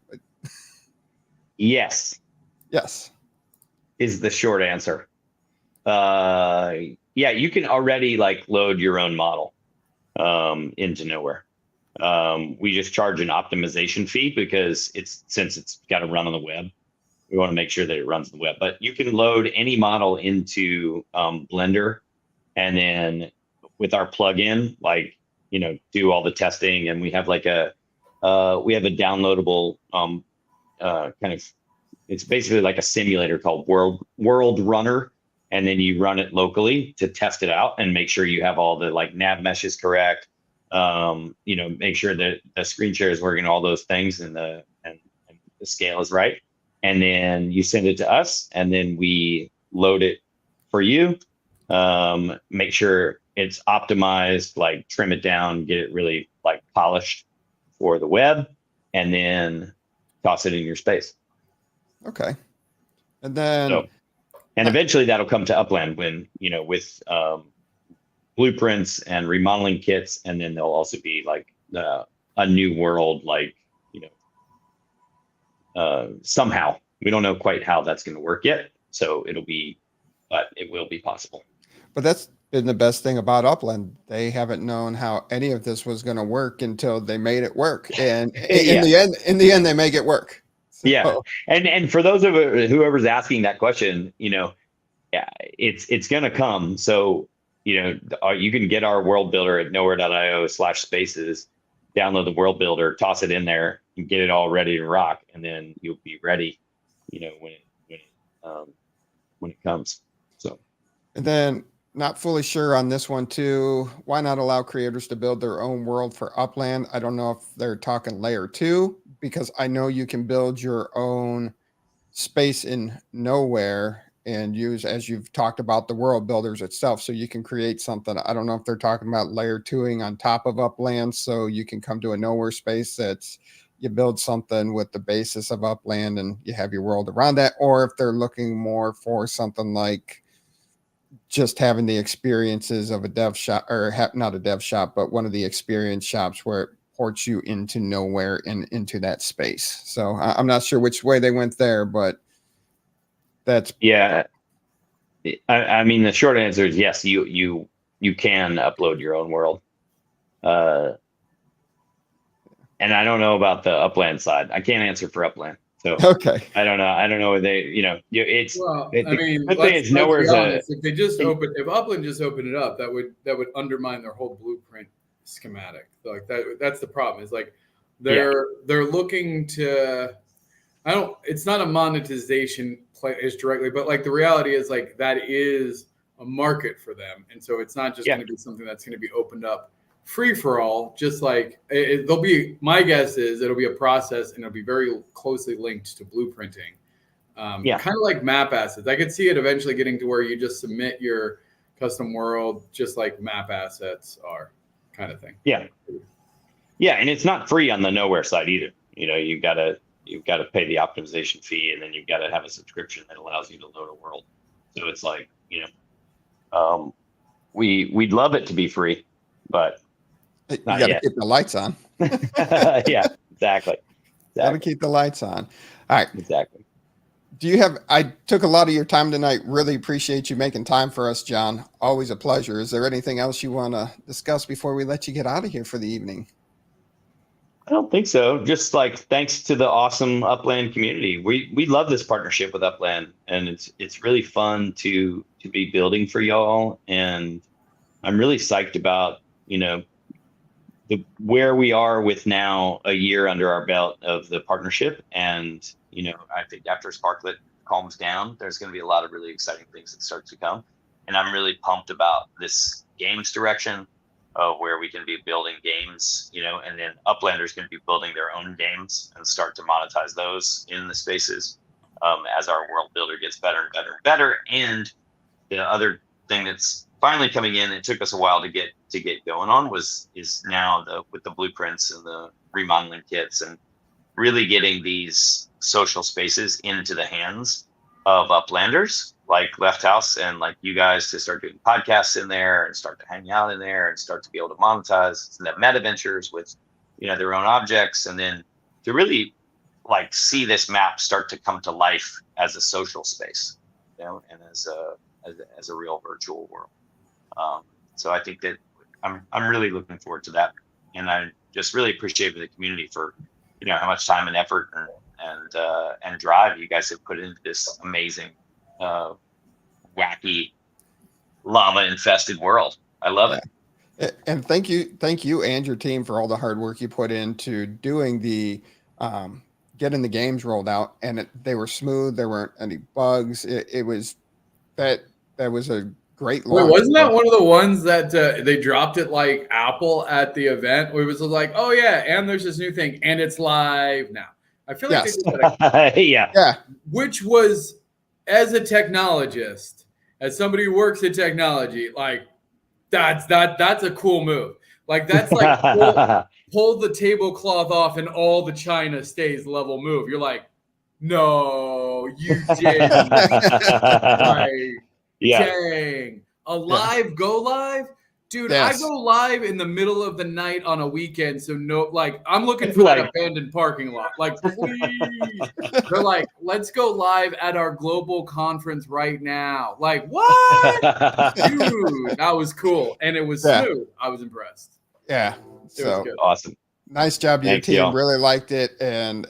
Yes is the short answer. You can already like load your own model into Nowhere. We just charge an optimization fee because since it's got to run on the web, we want to make sure that it runs on the web. But you can load any model into Blender, and then with our plugin, do all the testing. And we have a downloadable it's basically like a simulator called World Runner. And then you run it locally to test it out and make sure you have all the nav mesh is correct. Make sure that the screen share is working, all those things, and the scale is right. And then you send it to us, and then we load it for you. Make sure it's optimized, trim it down, get it really polished for the web, and then toss it in your space. Okay. And then and eventually that'll come to Upland when, with blueprints and remodeling kits. And then there'll also be a new world, somehow. We don't know quite how that's going to work yet. So it will be possible. But that's been the best thing about Upland. They haven't known how any of this was going to work until they made it work. And in the end, they make it work. So. Yeah. And for those of whoever's asking that question, it's going to come. So, you can get our world builder at nowhere.io/spaces, download the world builder, toss it in there, and get it all ready to rock. And then you'll be ready, when it comes. So, and then not fully sure on this one too. Why not allow creators to build their own world for Upland? I don't know if they're talking layer 2, because I know you can build your own space in Nowhere and use, as you've talked about, the world builders itself. So you can create something. I don't know if they're talking about layer 2ing on top of Upland. So you can come to a Nowhere space you build something with the basis of Upland and you have your world around that. Or if they're looking more for something like just having the experiences of a dev shop, or not a dev shop, but one of the experience shops where it ports you into nowhere and into that space. So I'm not sure which way they went there, but that's yeah. I mean, the short answer is yes. You can upload your own world, and I don't know about the Upland side. I can't answer for Upland, so okay. I don't know. I don't know. It's. Well, the I mean, good thing let's is nowhere's be a. honest. If Upland just opened it up, that would undermine their whole blueprint schematic. Like that's the problem. Is like they're looking to. It's not a monetization play as directly, but like the reality is like that is a market for them, and so it's not just going to be something that's going to be opened up free for all. Just like there'll be, my guess is it'll be a process, and it'll be very closely linked to blueprinting. Kind of like map assets. I could see it eventually getting to where you just submit your custom world, just like map assets are, kind of thing. Yeah, and it's not free on the nowhere side either. You've got to pay the optimization fee, and then you've got to have a subscription that allows you to load a world. So it's like, we'd love it to be free, but you got to keep the lights on. Yeah, exactly. Got to keep the lights on. All right. Exactly. I took a lot of your time tonight. Really appreciate you making time for us, Jon. Always a pleasure. Is there anything else you want to discuss before we let you get out of here for the evening? I don't think so. Just like thanks to the awesome Upland community. We love this partnership with Upland, and it's really fun to be building for y'all. And I'm really psyched about where we are with now a year under our belt of the partnership. And I think after Sparklet calms down, there's going to be a lot of really exciting things that start to come. And I'm really pumped about this games direction. Where we can be building games, and then Uplanders can be building their own games and start to monetize those in the spaces as our world builder gets better and better and better. And the other thing that's finally coming in, it took us a while to get going on, is now with the blueprints and the remodeling kits and really getting these social spaces into the hands of Uplanders like Left House and like you guys to start doing podcasts in there and start to hang out in there and start to be able to monetize and have meta ventures with, their own objects. And then to really like see this map start to come to life as a social space, and as a real virtual world. So I think that I'm really looking forward to that. And I just really appreciate the community for, how much time and effort and drive you guys have put into this amazing, wacky, llama-infested world. I love it. And thank you and your team for all the hard work you put into doing the getting the games rolled out. And they were smooth. There weren't any bugs. It was that was a great launch. Wait, wasn't that one of the ones that they dropped it like Apple at the event? Where it was like, oh yeah, and there's this new thing, and it's live now. I feel like they did that. Yeah. Which was, as a technologist, as somebody who works in technology, like that's a cool move. Like that's like pull the tablecloth off and all the china stays level move. You're like, no, you didn't. Like, dang. A live go live? Dude, yes. I go live in the middle of the night on a weekend. So I'm looking for that abandoned parking lot. Like, please. They're like, let's go live at our global conference right now. Like, what? Dude, that was cool. And it was smooth. I was impressed. Yeah. It was good. Awesome. Nice job, your team. Y'all. Really liked it. And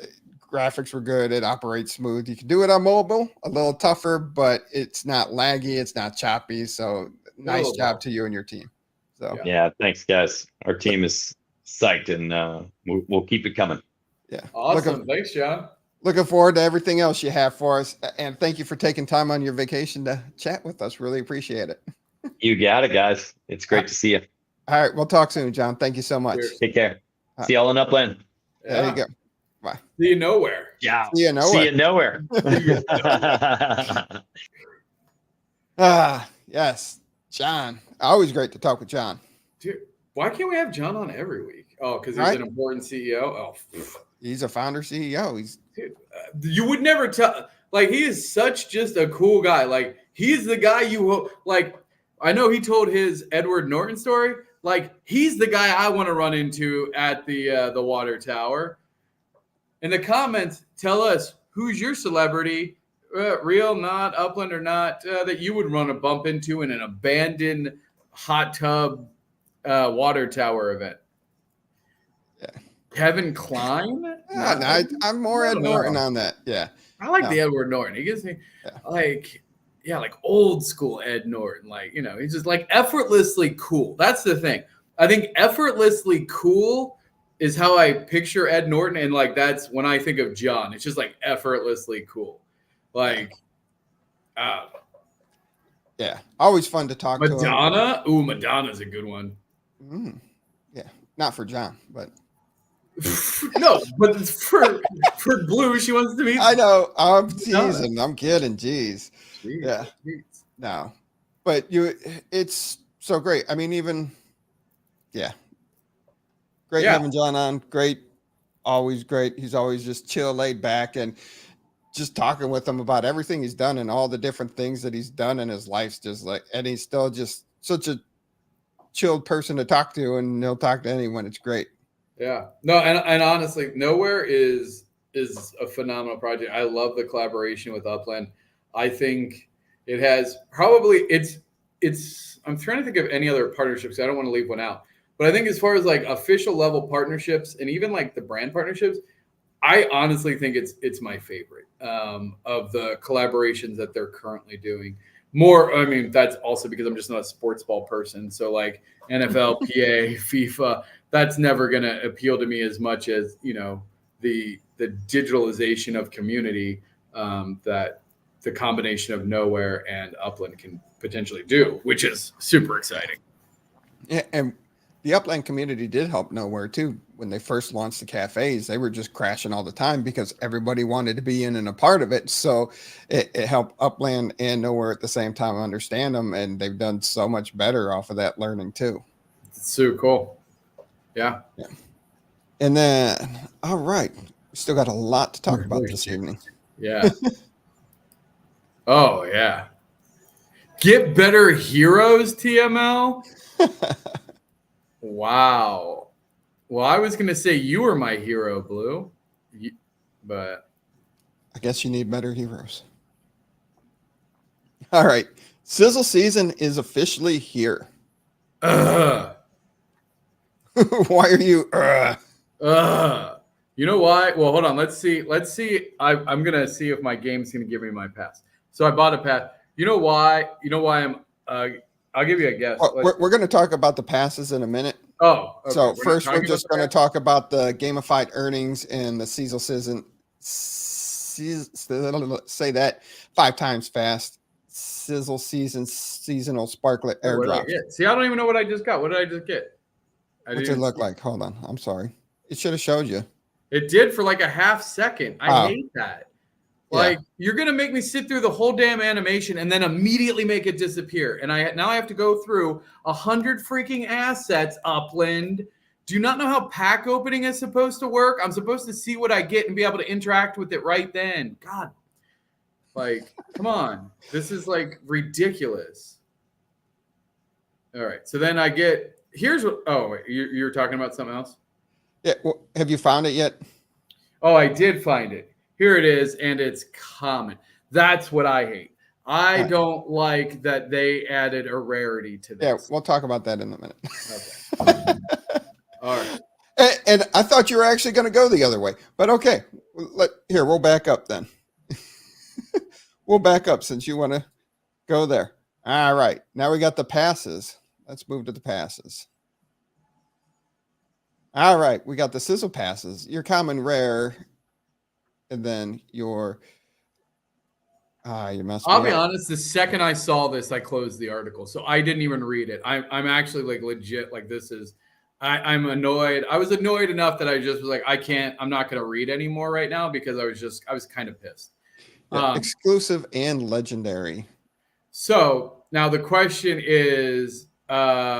graphics were good. It operates smooth. You can do it on mobile, a little tougher, but it's not laggy. It's not choppy. So nice job to you and your team. So yeah, thanks guys. Our team is psyched, and we'll keep it coming. Yeah. Awesome. Thanks, Jon. Looking forward to everything else you have for us. And thank you for taking time on your vacation to chat with us. Really appreciate it. You got it, guys. It's great to see you. All right. We'll talk soon, Jon. Thank you so much. Cheers. Take care. See y'all in Upland. There you go. Bye. See you nowhere. Yeah. See you nowhere. See you nowhere. Yes. Jon. Always great to talk with Jon. Dude, why can't we have Jon on every week? Oh, because he's an important CEO. Oh, he's a founder CEO. Dude, you would never tell. Like, he is such just a cool guy. Like, he's the guy you like. I know he told his Edward Norton story, Like, he's the guy I want to run into at the water tower. In the comments, tell us who's your celebrity, real, not, Upland or not, that you would run a bump into in an abandoned hot tub water tower event. Yeah. Kevin Kline? Yeah, no, I'm more Ed Norton on that. Yeah. I like the Edward Norton. He gives me like old school Ed Norton. Like, you know, he's just like effortlessly cool. That's the thing. I think effortlessly cool is how I picture Ed Norton. And like, that's when I think of Jon, it's just like effortlessly cool. Like, yeah. Always fun to talk to him. Madonna. Ooh, Madonna's a good one. Yeah. Not for Jon, but. No, but for Blue, she wants to meet. I know. I'm teasing. I'm kidding. Jeez. Yeah. Jeez. No, but it's so great. I mean, even, great having Jon on. Great. Always great. He's always just chill, laid back, and just talking with him about everything he's done and all the different things that he's done in his life. Just like, and he's still just such a chilled person to talk to, and he'll talk to anyone. It's great. Yeah. No, and honestly, Nowhere is a phenomenal project. I love the collaboration with Upland. I think it has probably it's I'm trying to think of any other partnerships. I don't want to leave one out. But I think as far as like official level partnerships and even like the brand partnerships, I honestly think it's my favorite of the collaborations that they're currently doing. More, I mean, that's also because I'm just not a sports ball person. So like NFL, PA, FIFA, that's never going to appeal to me as much as, you know, the digitalization of community that the combination of Nowhere and Upland can potentially do, which is super exciting. Yeah, and the Upland community did help Nowhere too. When they first launched the cafes, they were just crashing all the time because everybody wanted to be in and a part of it. So it helped Upland and Nowhere at the same time understand them, and they've done so much better off of that learning too. It's super cool. Yeah. And then, all right, we still got a lot to talk about this evening. Yeah. Oh yeah. Get better heroes, TML. Wow. Well, I was going to say you were my hero, Blue, but I guess you need better heroes. All right. Sizzle season is officially here. Why are you? You know why? Well, hold on. Let's see. I'm going to see if my game's going to give me my pass. So I bought a pass. You know why? I'll give you a guess. We're going to talk about the passes in a minute. Oh, okay. So first, we're just going to talk about the gamified earnings and the Sizzle season. Say that 5 times fast. Sizzle seasonal sparklet airdrop. See, I don't even know what I just got. What did I just get? What's it look like? Hold on. I'm sorry. It should have showed you. It did for like a half second. I hate that. Like, you're going to make me sit through the whole damn animation and then immediately make it disappear. And now I have to go through 100 freaking assets, Upland. Do you not know how pack opening is supposed to work? I'm supposed to see what I get and be able to interact with it right then. God. Like, come on. This is like ridiculous. All right. So then I get, here's what, oh, wait, you're talking about something else? Yeah. Well, have you found it yet? Oh, I did find it. Here it is, and it's common. That's what I hate. I don't like that they added a rarity to this. Yeah, we'll talk about that in a minute. Okay. All right. And I thought you were actually going to go the other way, but okay. We'll back up then. We'll back up since you want to go there. All right. Now we got the passes. Let's move to the passes. All right. We got the sizzle passes. Your common rare. And then you must. I'll be honest. The second I saw this, I closed the article, so I didn't even read it. I'm actually like legit. Like this is, I'm annoyed. I was annoyed enough that I just was like, I'm not going to read anymore right now because I was kind of pissed. Exclusive and legendary. So now the question is, why?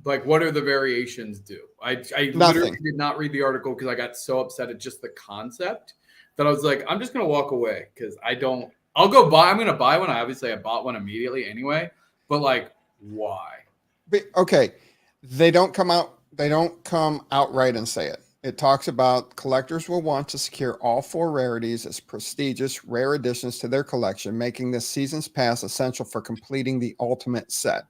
Like, what are the variations do? I literally did not read the article because I got so upset at just the concept that I was like, I'm just going to walk away because I'm going to buy one. I bought one immediately anyway, but like, why? Okay, they don't come outright and say it. It talks about collectors will want to secure all 4 rarities as prestigious, rare additions to their collection, making this season's pass essential for completing the ultimate set.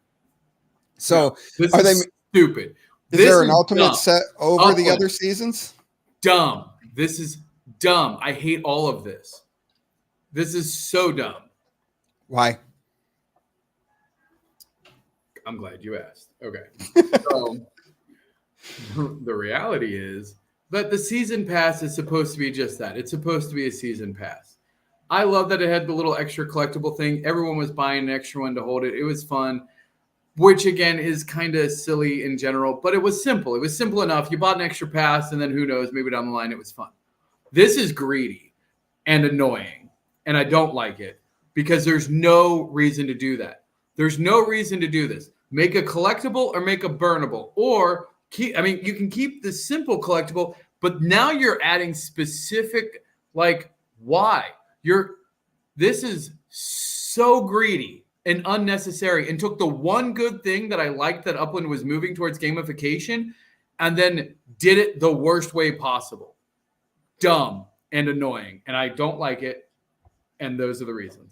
So, this are is stupid. Is there an ultimate dumb. set over the other seasons? Dumb. This is dumb. I hate all of this. This is so dumb. Why? I'm glad you asked. Okay. So the reality is that the season pass is supposed to be just that. It's supposed to be a season pass. I love that it had the little extra collectible thing. Everyone was buying an extra one to hold it. It was fun, which again is kind of silly in general, but it was simple. It was simple enough. You bought an extra pass, and then who knows, maybe down the line it was fun. This is greedy and annoying, and I don't like it because there's no reason to do that. There's no reason to do this. Make a collectible or make a burnable, or you can keep the simple collectible, but now you're adding specific, like, why? This is so greedy and unnecessary, and took the one good thing that I liked that Upland was moving towards gamification and then did it the worst way possible. Dumb and annoying, and I don't like it, and those are the reasons.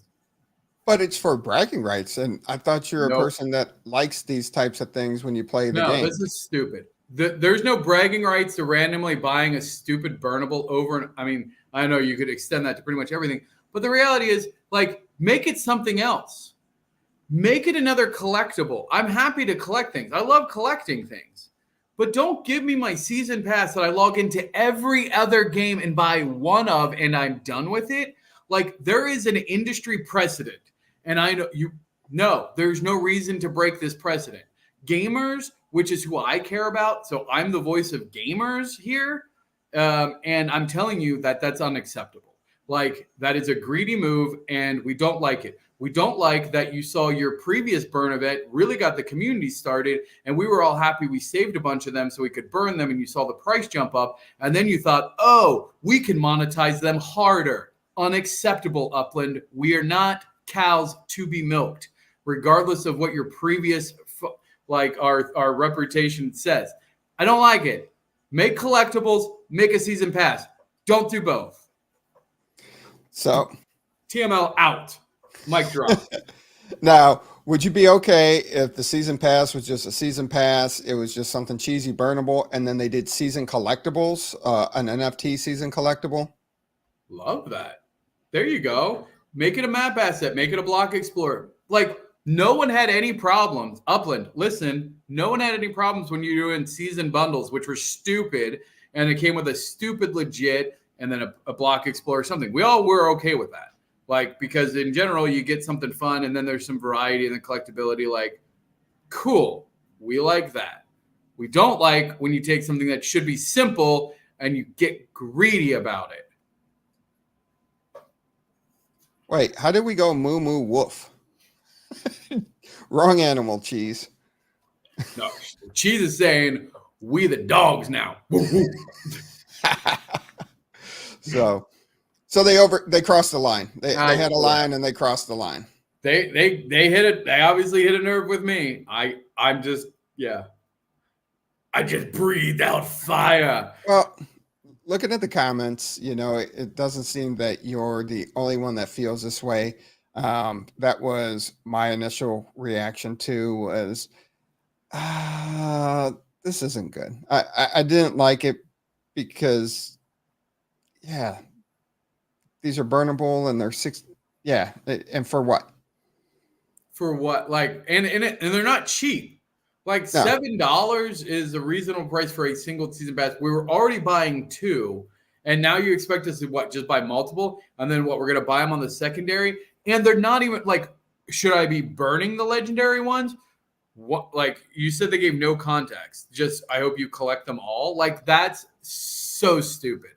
But it's for bragging rights, and I thought you're a person that likes these types of things when you play the game. No, this is stupid. There's no bragging rights to randomly buying a stupid burnable over. And I mean, I know you could extend that to pretty much everything, but the reality is, like, make it something else. Make it another collectible. I'm happy to collect things. I love collecting things, but don't give me my season pass that I log into every other game and buy one of, and I'm done with it. Like, there is an industry precedent, and I know there's no reason to break this precedent. Gamers, which is who I care about, so I'm the voice of gamers here, and I'm telling you that that's unacceptable. Like, that is a greedy move, and we don't like it. We don't like that you saw your previous burn event really got the community started, and we were all happy we saved a bunch of them so we could burn them, and you saw the price jump up, and then you thought, oh, we can monetize them harder. Unacceptable, Upland. We are not cows to be milked, regardless of what your previous, our reputation says. I don't like it. Make collectibles, make a season pass. Don't do both. So, TML out. Mic drop. Now, would you be okay if the season pass was just a season pass? It was just something cheesy, burnable, and then they did season collectibles, an NFT season collectible? Love that. There you go. Make it a map asset. Make it a block explorer. Like, no one had any problems. Upland, listen, no one had any problems when you were doing season bundles, which were stupid, and it came with a stupid legit and then a block explorer or something. We all were okay with that. Like, because in general, you get something fun, and then there's some variety in the collectability. Like, cool. We like that. We don't like when you take something that should be simple and you get greedy about it. Wait, how did we go moo moo woof? Wrong animal, Cheese. No, Cheese is saying, we the dogs now. So they crossed the line. They had a line and they crossed the line. They hit it. They obviously hit a nerve with me. I just breathed out fire. Well, looking at the comments, it doesn't seem that you're the only one that feels this way. That was my initial reaction too, was this isn't good. I didn't like it because, these are burnable and they're and for what? For what? Like, and they're not cheap. Like, No. $7 is a reasonable price for a single season pass. We were already buying 2, and now you expect us to just buy multiple, and then we're going to buy them on the secondary, and they're not even like, should I be burning the legendary ones? What? Like, you said they gave no context. Just, I hope you collect them all. Like, that's so stupid.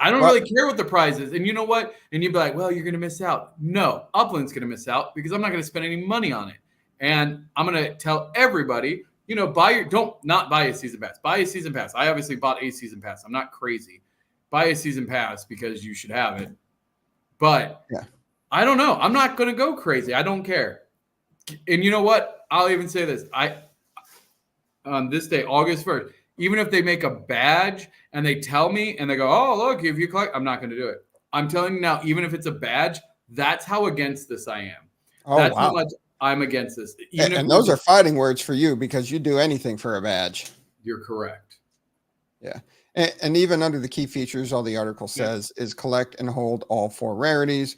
I don't really care what the prize is. And you know what? And you'd be like, well, you're going to miss out. No, Upland's going to miss out because I'm not going to spend any money on it. And I'm going to tell everybody, don't buy a season pass. Buy a season pass. I obviously bought a season pass. I'm not crazy. Buy a season pass because you should have it. But I don't know. I'm not going to go crazy. I don't care. And you know what? I'll even say this. On this day, August 1st, even if they make a badge and they tell me and they go, oh, look, if you collect, I'm not going to do it. I'm telling you now, even if it's a badge, that's how against this I am. Oh, That's wow. how much I'm against this. Even if And those are fighting words for you because you do anything for a badge. You're correct. Yeah. And even under the key features, all the article says is collect and hold all 4 rarities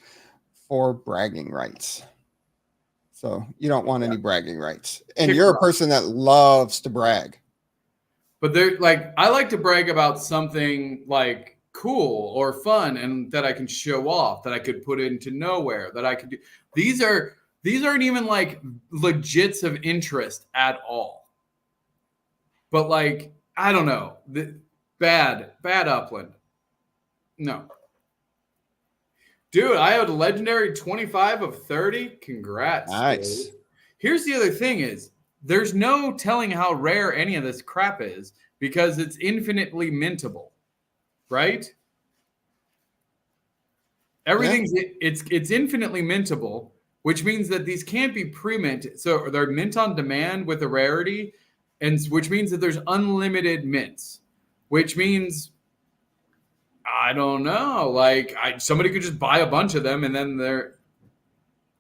for bragging rights. So you don't want any bragging rights. And you're a person that loves to brag. But they're like, I like to brag about something like cool or fun and that I can show off, that I could put into nowhere, that I could do. These aren't even like legits of interest at all. But like, I don't know. Bad Upland. No. Dude, I had a legendary 25 of 30. Congrats. Nice. Dude. Here's the other thing is, there's no telling how rare any of this crap is because it's infinitely mintable, right? Everything's it's infinitely mintable, which means that these can't be pre-mint. So they're mint on demand with a rarity, and which means that there's unlimited mints, which means I don't know. Like somebody could just buy a bunch of them, and then their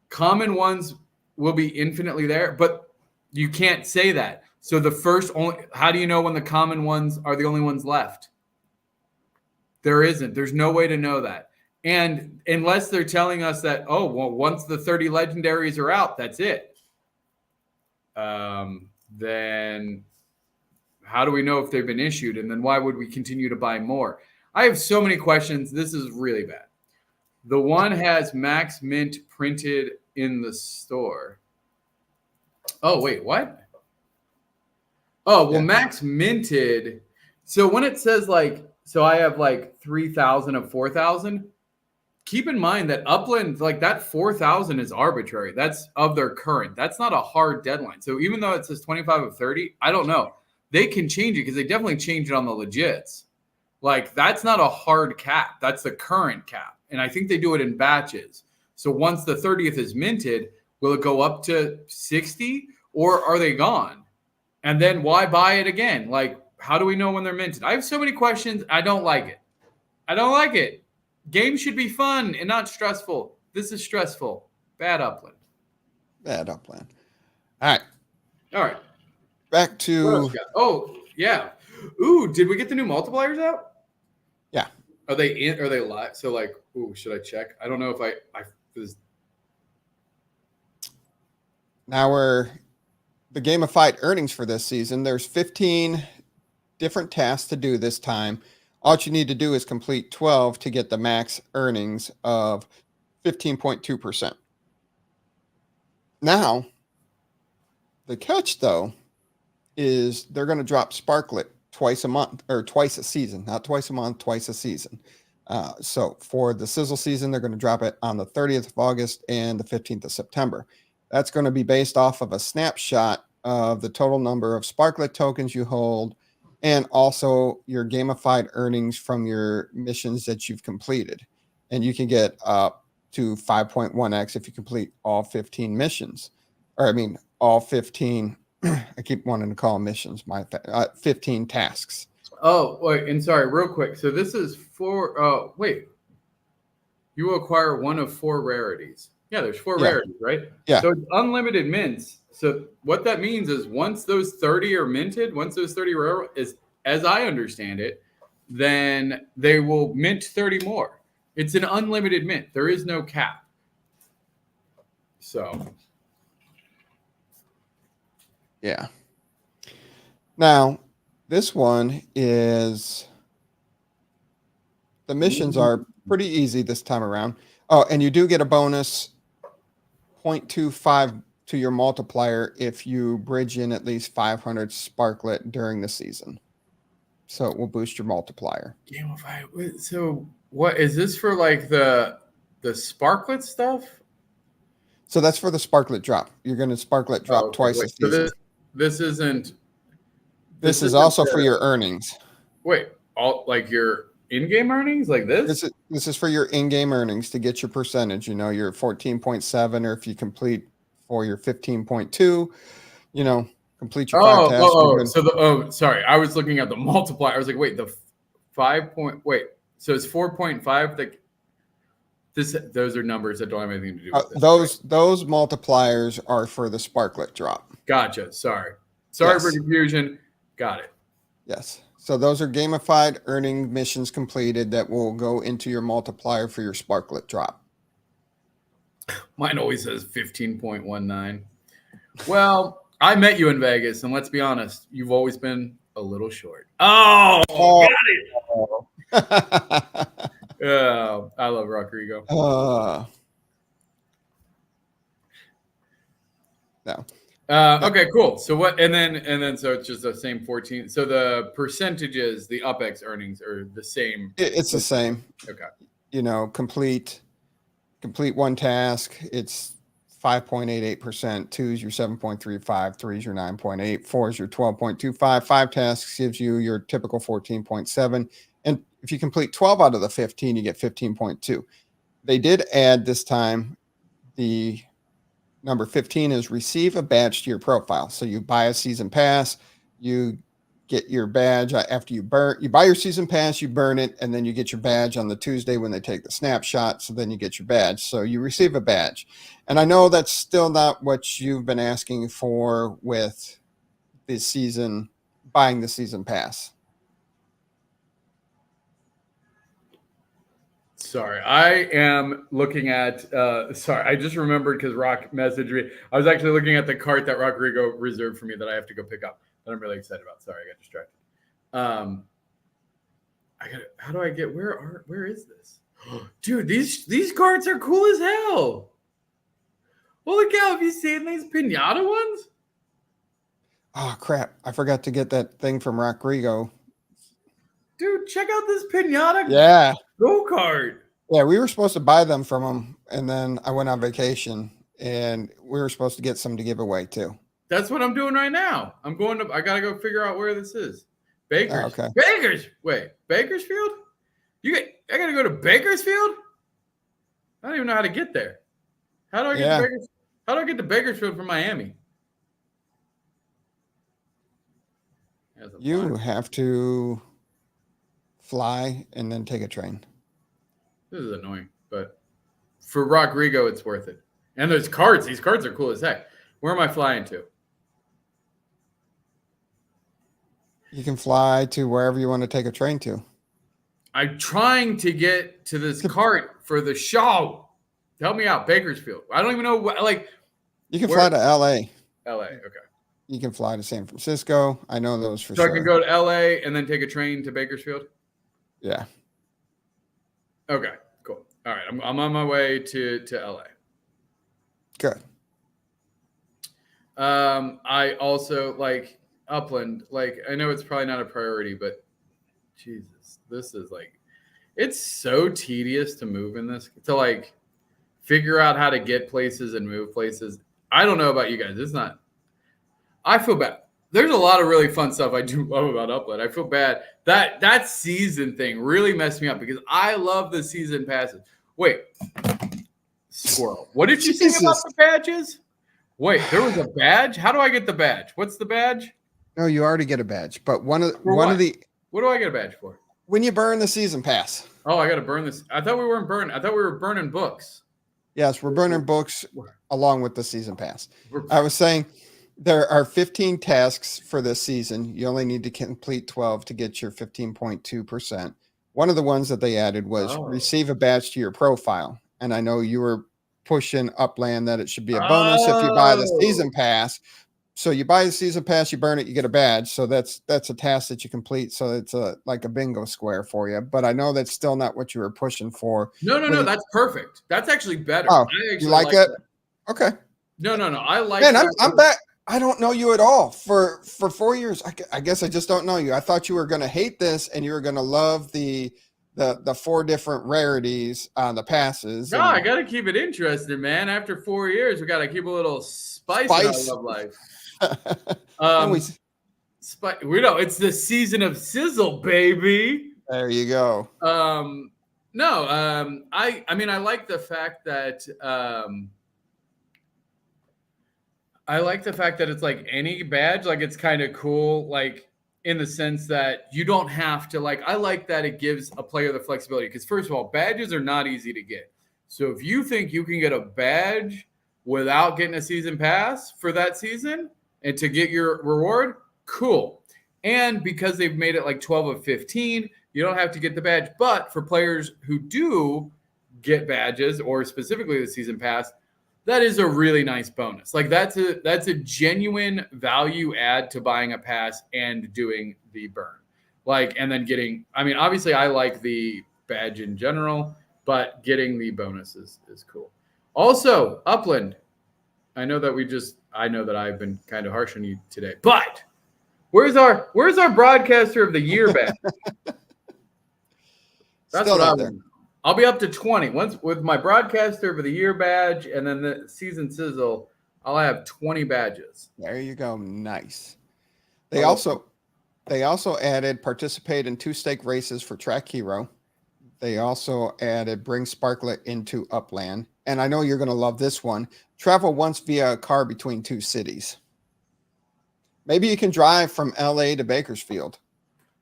common ones will be infinitely there. But you can't say that. So how do you know when the common ones are the only ones left? There isn't. There's no way to know that. And unless they're telling us that, oh, well, once the 30 legendaries are out, that's it. Then how do we know if they've been issued? And then why would we continue to buy more? I have so many questions. This is really bad. The one has max mint printed in the store. Oh, wait, what? Oh, well, max minted. So when it says so I have 3,000 of 4,000. Keep in mind that Upland, that 4,000 is arbitrary. That's of their current. That's not a hard deadline. So even though it says 25 of 30, I don't know. They can change it because they definitely changed it on the legits. That's not a hard cap. That's the current cap. And I think they do it in batches. So once the 30th is minted, will it go up to 60 or are they gone? And then why buy it again? How do we know when they're minted? I have so many questions. I don't like it. Games should be fun and not stressful. This is stressful. Bad Upland. All right. Back to. Oh, yeah. Ooh, did we get the new multipliers out? Yeah. Are they live? So should I check? I don't know if I Now the gamified earnings for this season. There's 15 different tasks to do this time. All you need to do is complete 12 to get the max earnings of 15.2%. Now, the catch though is they're going to drop Sparklet twice a month or twice a season, not twice a month, twice a season. So for the Sizzle season, they're going to drop it on the 30th of August and the 15th of September. That's going to be based off of a snapshot of the total number of Sparklet tokens you hold and also your gamified earnings from your missions that you've completed. And you can get up to 5.1x if you complete all 15 missions. All 15, I keep wanting to call them missions, 15 tasks. Oh, wait, and sorry, real quick. So this is you will acquire one of 4 rarities. Yeah, there's 4 rarities, right? Yeah. So it's unlimited mints. So what that means is once those 30 are minted, once those 30 rare is, as I understand it, then they will mint 30 more. It's an unlimited mint. There is no cap. So. Yeah. Now, this one is, the missions are pretty easy this time around. Oh, and you do get a bonus 0.25 to your multiplier if you bridge in at least 500 Sparklet during the season. So it will boost your multiplier. So what is this for, the Sparklet stuff? So that's for the Sparklet drop. You're going to Sparklet drop twice a season. So this isn't. This is also for your earnings. Wait, your in-game earnings like this? This is for your in-game earnings to get your percentage. Your 14.7, or if you complete for your 15.2. You know, complete your 5 tasks. Sorry, I was looking at the multiplier. I was like, wait, the 5 point. Wait, so it's 4.5. Those are numbers that don't have anything to do with this. Those multipliers are for the Sparklet drop. Gotcha. Sorry Yes. for confusion. Got it. Yes. So those are gamified earning missions completed that will go into your multiplier for your Sparklet drop. Mine always says 15.19. Well, I met you in Vegas, and let's be honest, you've always been a little short. Oh, got it. I love Rodrigo. No. Okay, cool. So what? And then so it's just the same 14. So the percentages, the UPX earnings are the same. It's the same. Okay. You know, complete one task. It's 5.88%. 2 is your 7.35. 3 is your 9.8. 4 is your 12.25. 5 tasks gives you your typical 14.7. And if you complete 12 out of the 15, you get 15.2. They did add this time the number 15 is receive a badge to your profile. So you buy a season pass, you get your badge after you buy your season pass, you burn it, and then you get your badge on the Tuesday when they take the snapshot. So then you get your badge. So you receive a badge. And I know that's still not what you've been asking for with this season, buying the season pass. Sorry, I am looking at, I just remembered because Rock messaged me. I was actually looking at the cart that Rodrigo reserved for me that I have to go pick up that I'm really excited about. Sorry, I got distracted. How do I get, where is this? Dude, these carts are cool as hell. Holy cow, have you seen these pinata ones? Oh, crap. I forgot to get that thing from Rodrigo. Dude, check out this pinata go-kart. Yeah, we were supposed to buy them from him, and then I went on vacation, and we were supposed to get some to give away, too. That's what I'm doing right now. I got to go figure out where this is. Bakersfield? I got to go to Bakersfield? I don't even know how to get there. How do I get to Bakersfield from Miami? You have to fly and then take a train. This is annoying, but for Rodrigo, it's worth it. And there's cards. These cards are cool as heck. Where am I flying to? You can fly to wherever you want to take a train to. I'm trying to get to this cart for the show. Help me out, Bakersfield. I don't even know what, you can fly to LA. LA, okay. You can fly to San Francisco. I know those for sure. So I can go to LA and then take a train to Bakersfield? Yeah. Okay, cool. All right, I'm on my way to LA. Good. I also like Upland. I know it's probably not a priority, but Jesus, this is it's so tedious to move in this, to figure out how to get places and move places. I don't know about you guys. It's not. I feel bad. There's a lot of really fun stuff I do love about Upland. I feel bad. That season thing really messed me up because I love the season passes. Wait, squirrel. What did you say about the badges? Wait, there was a badge? How do I get the badge? What's the badge? No, you already get a badge. But one of the what do I get a badge for? When you burn the season pass. Oh, I got to burn this. I thought we weren't burning. I thought we were burning books. Yes, we're burning books along with the season pass. I was saying there are 15 tasks for this season. You only need to complete 12 to get your 15.2%. One of the ones that they added was receive a badge to your profile. And I know you were pushing Upland that it should be a bonus if you buy the season pass. So you buy the season pass, you burn it, you get a badge. So that's a task that you complete. So it's like a bingo square for you. But I know that's still not what you were pushing for. No. That's perfect. That's actually better. Oh, you like it? Okay. No. I like. Man, I'm back. I don't know you at all. For 4 years, I guess I just don't know you. I thought you were going to hate this and you were going to love the 4 different rarities on the passes. No, I got to keep it interesting, man. After 4 years, we got to keep a little spice in our love life. We know it's the season of sizzle, baby. There you go. I mean, I like the fact that I like the fact that it's like any badge, like it's kind of cool, like in the sense that you don't have to like, I like that it gives a player the flexibility because first of all, badges are not easy to get. So if you think you can get a badge without getting a season pass for that season and to get your reward, cool. And because they've made it like 12 of 15, you don't have to get the badge. But for players who do get badges or specifically the season pass, that is a really nice bonus. Like that's a genuine value add to buying a pass and doing the burn. Like, and then getting, I mean, obviously I like the badge in general, but getting the bonuses is cool. Also, Upland. I know that I've been kind of harsh on you today, but where's our broadcaster of the year badge? That's Still what I out there. want. I'll be up to 20 once with my broadcaster of the year badge, and then the season sizzle. I'll have 20 badges. There you go. Nice. They also added participate in 2 stake races for Track Hero. They also added bring Sparklet into Upland. And I know you're going to love this one. Travel once via a car between 2 cities. Maybe you can drive from LA to Bakersfield.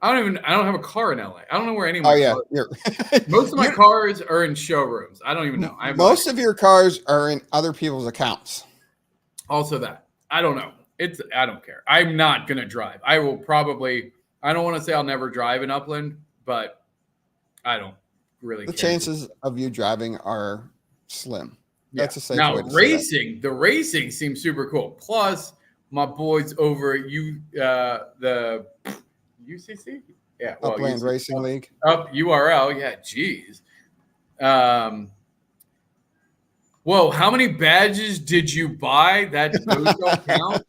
I don't have a car in LA. I don't know where any of my cars Yeah. Most of my cars are in showrooms. I don't even know. Most of your cars are in other people's accounts. Also that. I don't know. I don't care. I'm not going to drive. I will probably, I don't want to say I'll never drive in Upland, but I don't really The care. chances of you driving are slim. That's a safe now way to say racing. The racing seems super cool. Plus, my boys over at the UCC, yeah, that. Upland Racing League. Up URL, yeah. Geez. Whoa! How many badges did you buy? Those don't count.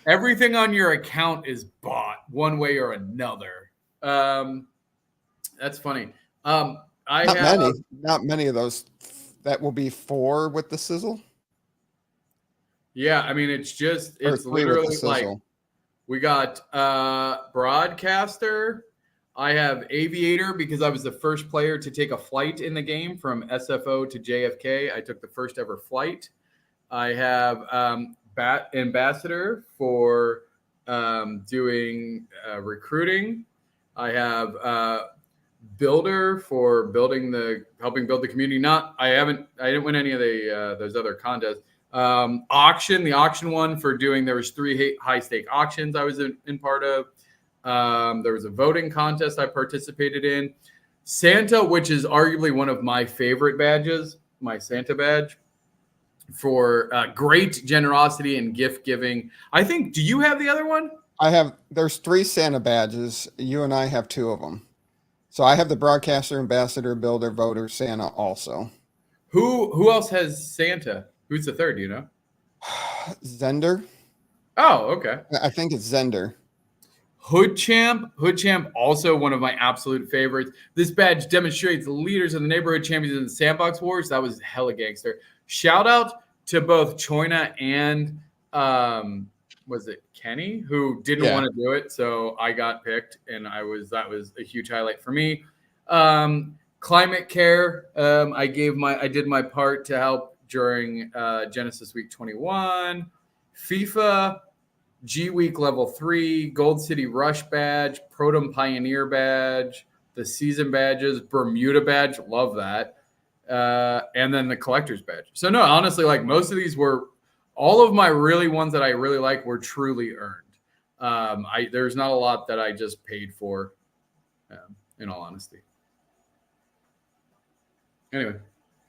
Everything on your account is bought one way or another. That's funny. Not many of those. That will be 4 with the sizzle. Yeah, I mean, it's literally like we got broadcaster. I have aviator because I was the first player to take a flight in the game from SFO to JFK. I took the first ever flight. I have ambassador for doing recruiting. I have builder for helping build the community. I didn't win any of those other contests. Auction, the auction one for doing, there was 3 high stake auctions I was in part of. There was a voting contest I participated in. Santa, which is arguably one of my favorite badges, my Santa badge for great generosity and gift giving. I think, do you have the other one? There's 3 Santa badges. You and I have 2 of them. So I have the broadcaster, ambassador, builder, voter, Santa also. Who else has Santa? Who's the third, do you know? Zender. Oh, okay. I think it's Zender. Hood Champ, also one of my absolute favorites. This badge demonstrates the leaders of the neighborhood champions in the Sandbox Wars. That was hella gangster. Shout out to both Choina and was it Kenny, who didn't want to do it, so I got picked, and that was a huge highlight for me. Climate Care, I did my part to help during Genesis Week 21. FIFA G Week Level 3, Gold City Rush badge, Protum Pioneer badge, the season badges, Bermuda badge, love that, and then the collector's badge. So no, honestly, like most of these were, all of my really ones that I really like were truly earned. There's not a lot that I just paid for, in all honesty. Anyway,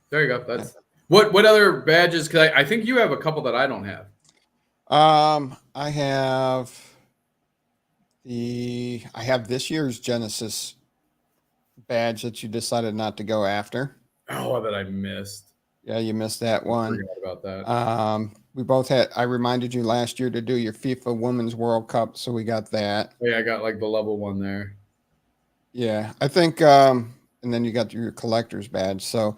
there you go. That's what other badges? Because I think you have a couple that I don't have. I have this year's Genesis badge that you decided not to go after. Oh, that I missed. Yeah, you missed that one. I forgot about that. We both had, I reminded you last year to do your FIFA Women's World Cup, so we got that. Yeah, I got like the level 1 there. Yeah, I think, and then you got your collector's badge. So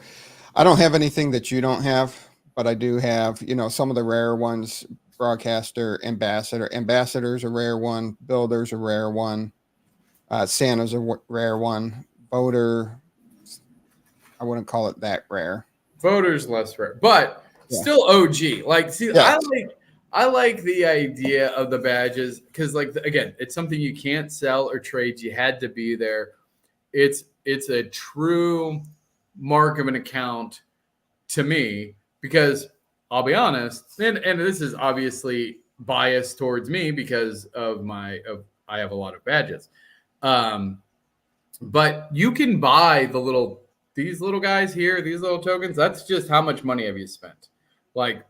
I don't have anything that you don't have, but I do have, some of the rare ones. Broadcaster, ambassador. Ambassador's a rare one. Builder's a rare one. Santa's a rare one. Voter, I wouldn't call it that rare. Voter's less rare, but still OG. Like, see, I like the idea of the badges because, like, again, it's something you can't sell or trade. You had to be there. It's a true mark of an account to me because I'll be honest, and this is obviously biased towards me because of I have a lot of badges. But you can buy these little guys here, these little tokens. That's just how much money have you spent. Like,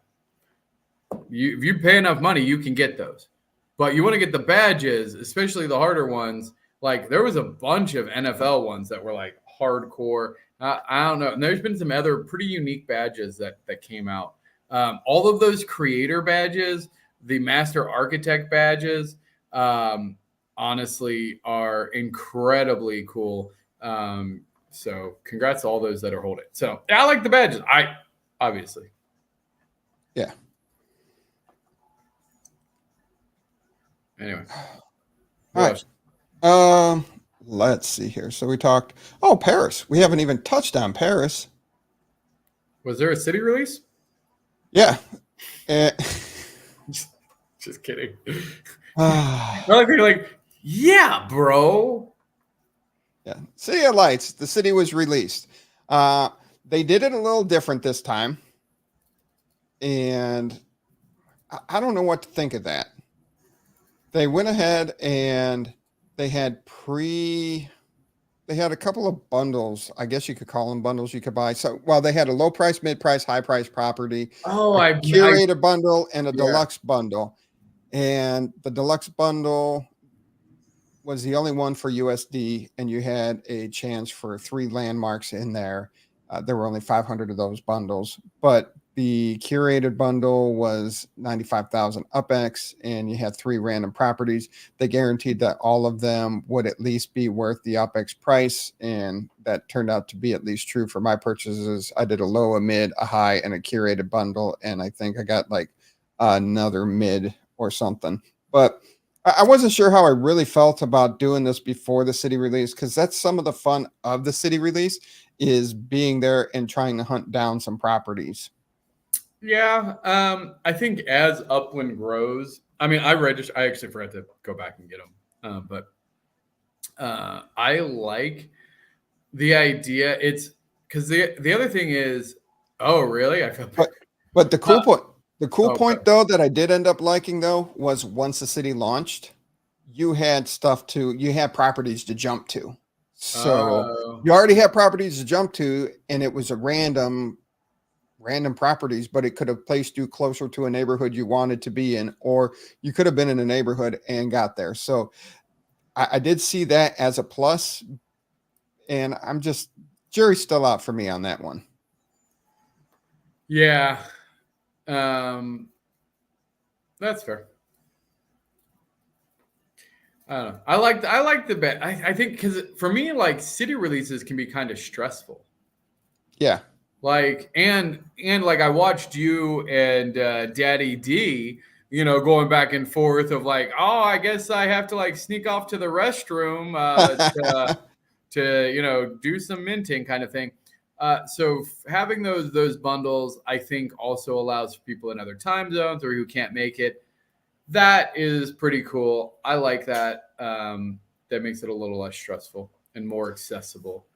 if you pay enough money, you can get those. But you want to get the badges, especially the harder ones. Like, there was a bunch of NFL ones that were like hardcore. I don't know. And there's been some other pretty unique badges that came out. All of those creator badges, the master architect badges, honestly are incredibly cool. So congrats to all those that are holding. So yeah, I like the badges. Obviously. Yeah. Anyway. All right. Let's see here. So we talked. Oh, Paris. We haven't even touched on Paris. Was there a city release? Yeah. Just kidding. Like, yeah, bro. Yeah. City of Lights. The city was released. They did it a little different this time. And I don't know what to think of that. They went ahead and they had a couple of bundles. I guess you could call them bundles you could buy. So, well, they had a low price, mid price, high price property, curated bundle, and a deluxe bundle. And the deluxe bundle was the only one for USD, and you had a chance for 3 landmarks in there. There were only 500 of those bundles, but the curated bundle was 95,000 UPX, and you had 3 random properties. They guaranteed that all of them would at least be worth the UPX price, and that turned out to be at least true for my purchases. I did a low, a mid, a high, and a curated bundle, and I think I got like another mid or something. But I wasn't sure how I really felt about doing this before the city release, because that's some of the fun of the city release, is being there and trying to hunt down some properties. Yeah, I think as Upland grows, I mean, I actually forgot to go back and get them, but I like the idea. It's because the other thing is, oh, really? I feel but the cool point. The cool point, though, that I did end up liking, though, was once the city launched, you had properties to jump to. So you already had properties to jump to, and it was a random properties, but it could have placed you closer to a neighborhood you wanted to be in, or you could have been in a neighborhood and got there. So I did see that as a plus, and jury's still out for me on that one. Yeah. That's fair. I don't know. I like the bet. I think because for me, like, city releases can be kind of stressful. Yeah. Like, and like, I watched you and Daddy D, going back and forth of like, oh, I guess I have to like sneak off to the restroom to do some minting kind of thing. So having those bundles, I think, also allows people in other time zones or who can't make it. That is pretty cool. I like that. That makes it a little less stressful and more accessible.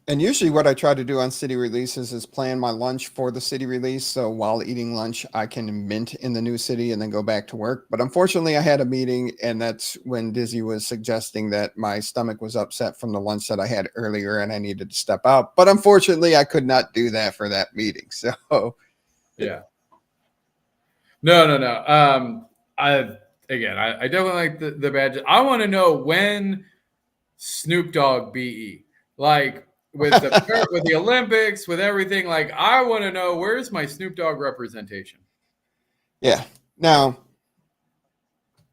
And usually what I try to do on city releases is plan my lunch for the city release. So while eating lunch, I can mint in the new city and then go back to work. But unfortunately, I had a meeting, and that's when Dizzy was suggesting that my stomach was upset from the lunch that I had earlier and I needed to step out. But unfortunately, I could not do that for that meeting. So, yeah. No. I definitely like the badge. I want to know when Snoop Dogg BE. Like, with the Olympics, with everything, like, I want to know, where's my Snoop Dogg representation? Yeah. Now,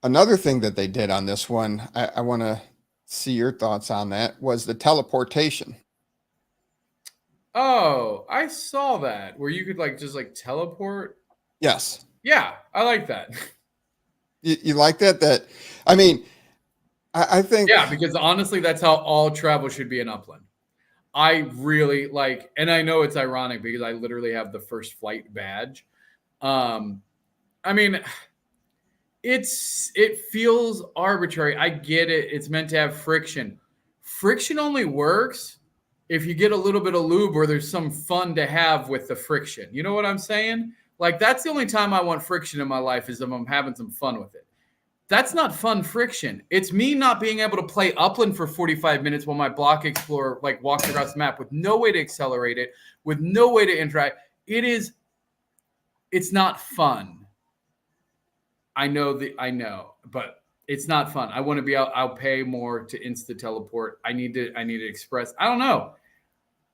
another thing that they did on this one, I want to see your thoughts on that, was the teleportation. Oh, I saw that, where you could just teleport. Yes. Yeah, I like that. You like that? I mean, I think. Yeah, because honestly, that's how all travel should be in Upland. I really like, and I know it's ironic because I literally have the first flight badge. I mean, it feels arbitrary. I get it. It's meant to have friction. Friction only works if you get a little bit of lube or there's some fun to have with the friction. You know what I'm saying? Like, that's the only time I want friction in my life is if I'm having some fun with it. That's not fun friction. It's me not being able to play Upland for 45 minutes while my block explorer like walks across the map with no way to accelerate it, with no way to interact. It's not fun. I know, but it's not fun. I want to be out. I'll pay more to insta teleport. I need to express. I don't know.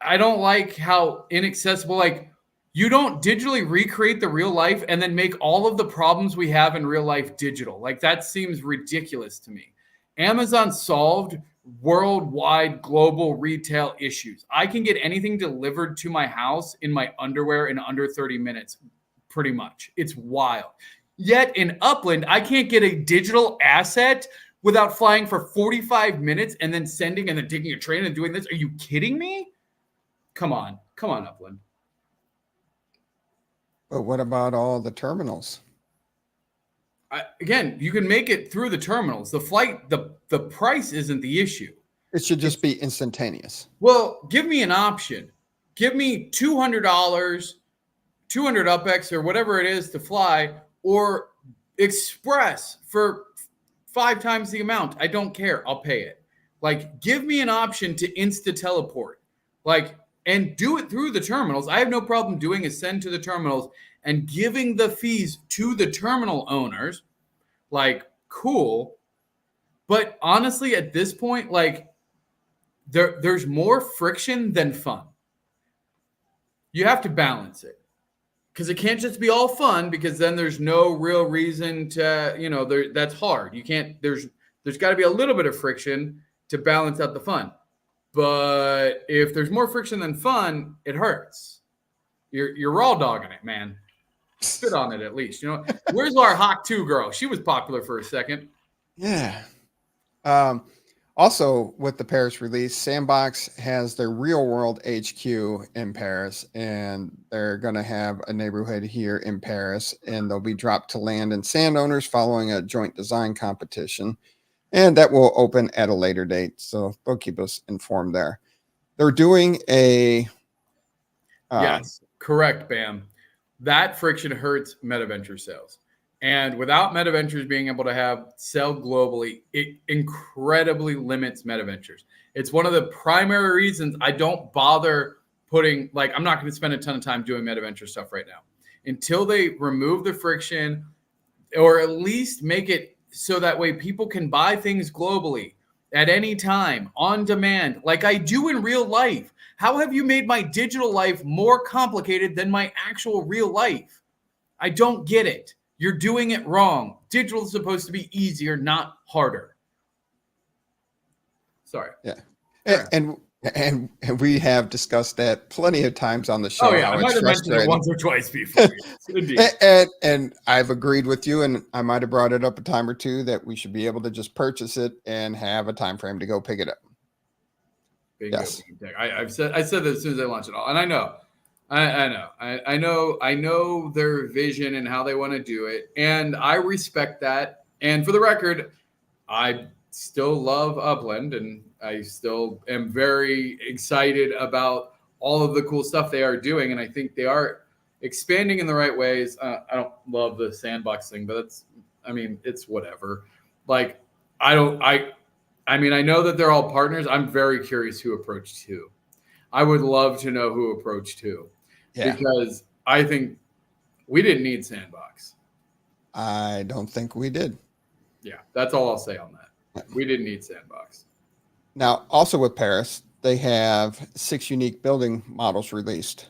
I don't like how inaccessible, like, you don't digitally recreate the real life and then make all of the problems we have in real life digital. Like, that seems ridiculous to me. Amazon solved worldwide global retail issues. I can get anything delivered to my house in my underwear in under 30 minutes, pretty much. It's wild. Yet in Upland, I can't get a digital asset without flying for 45 minutes and then sending and then taking a train and doing this. Are you kidding me? Come on, Upland. But what about all the terminals? Again, you can make it through the terminals. The flight, the price isn't the issue. It should just be instantaneous. Well, give me an option. Give me $200, 200 UPX or whatever it is to fly, or express for 5 times the amount. I don't care. I'll pay it. Like, give me an option to insta teleport. Like, and do it through the terminals. I have no problem doing a send to the terminals and giving the fees to the terminal owners. Like, cool. But honestly, at this point, like, there's more friction than fun. You have to balance it. Because it can't just be all fun, because then there's no real reason to, that's hard. You can't, there's got to be a little bit of friction to balance out the fun. But if there's more friction than fun, it hurts. You're raw dogging it, man. Spit on it at least. Where's our Hawk 2 girl? She was popular for a second. Yeah. Also, with the Paris release, Sandbox has their real world HQ in Paris, and they're going to have a neighborhood here in Paris, and they'll be dropped to land and sand owners following a joint design competition. And that will open at a later date. So they'll keep us informed there. They're doing a... yes, correct, Bam. That friction hurts MetaVenture sales. And without MetaVentures being able to sell globally, it incredibly limits MetaVentures. It's one of the primary reasons I don't bother I'm not going to spend a ton of time doing MetaVenture stuff right now. Until they remove the friction, or at least make it so that way people can buy things globally at any time, on demand, like I do in real life. How have you made my digital life more complicated than my actual real life? I don't get it. You're doing it wrong. Digital is supposed to be easier, not harder. Sorry. Yeah. And we have discussed that plenty of times on the show. Oh, yeah. I might have mentioned it once or twice before. and I've agreed with you, and I might have brought it up a time or two, that we should be able to just purchase it and have a time frame to go pick it up. Bingo, yes. I said that as soon as I launch it all. And I know. I know their vision and how they want to do it. And I respect that. And for the record, I still love Upland, and I still am very excited about all of the cool stuff they are doing. And I think they are expanding in the right ways. I don't love the sandbox thing, but it's whatever. Like, I know that they're all partners. I'm very curious who approached who. I would love to know who approached who. Yeah. Because I think we didn't need Sandbox. I don't think we did. Yeah, that's all I'll say on that. We didn't need Sandbox. Now, also with Paris, they have 6 unique building models released.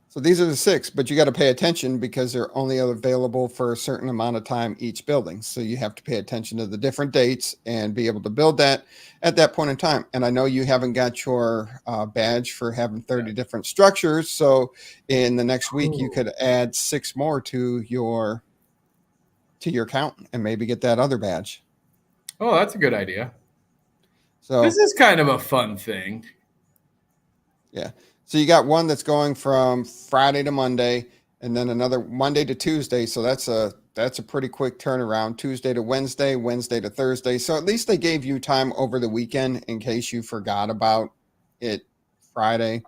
So these are the 6, but you got to pay attention because they're only available for a certain amount of time each building. So you have to pay attention to the different dates and be able to build that at that point in time. And I know you haven't got your badge for having 30 different structures. So in the next week, you could add 6 more to your count and maybe get that other badge. Oh, that's a good idea. So this is kind of a fun thing. Yeah. So you got one that's going from Friday to Monday, and then another Monday to Tuesday. So that's a pretty quick turnaround. Tuesday to Wednesday, Wednesday to Thursday. So at least they gave you time over the weekend in case you forgot about it Friday.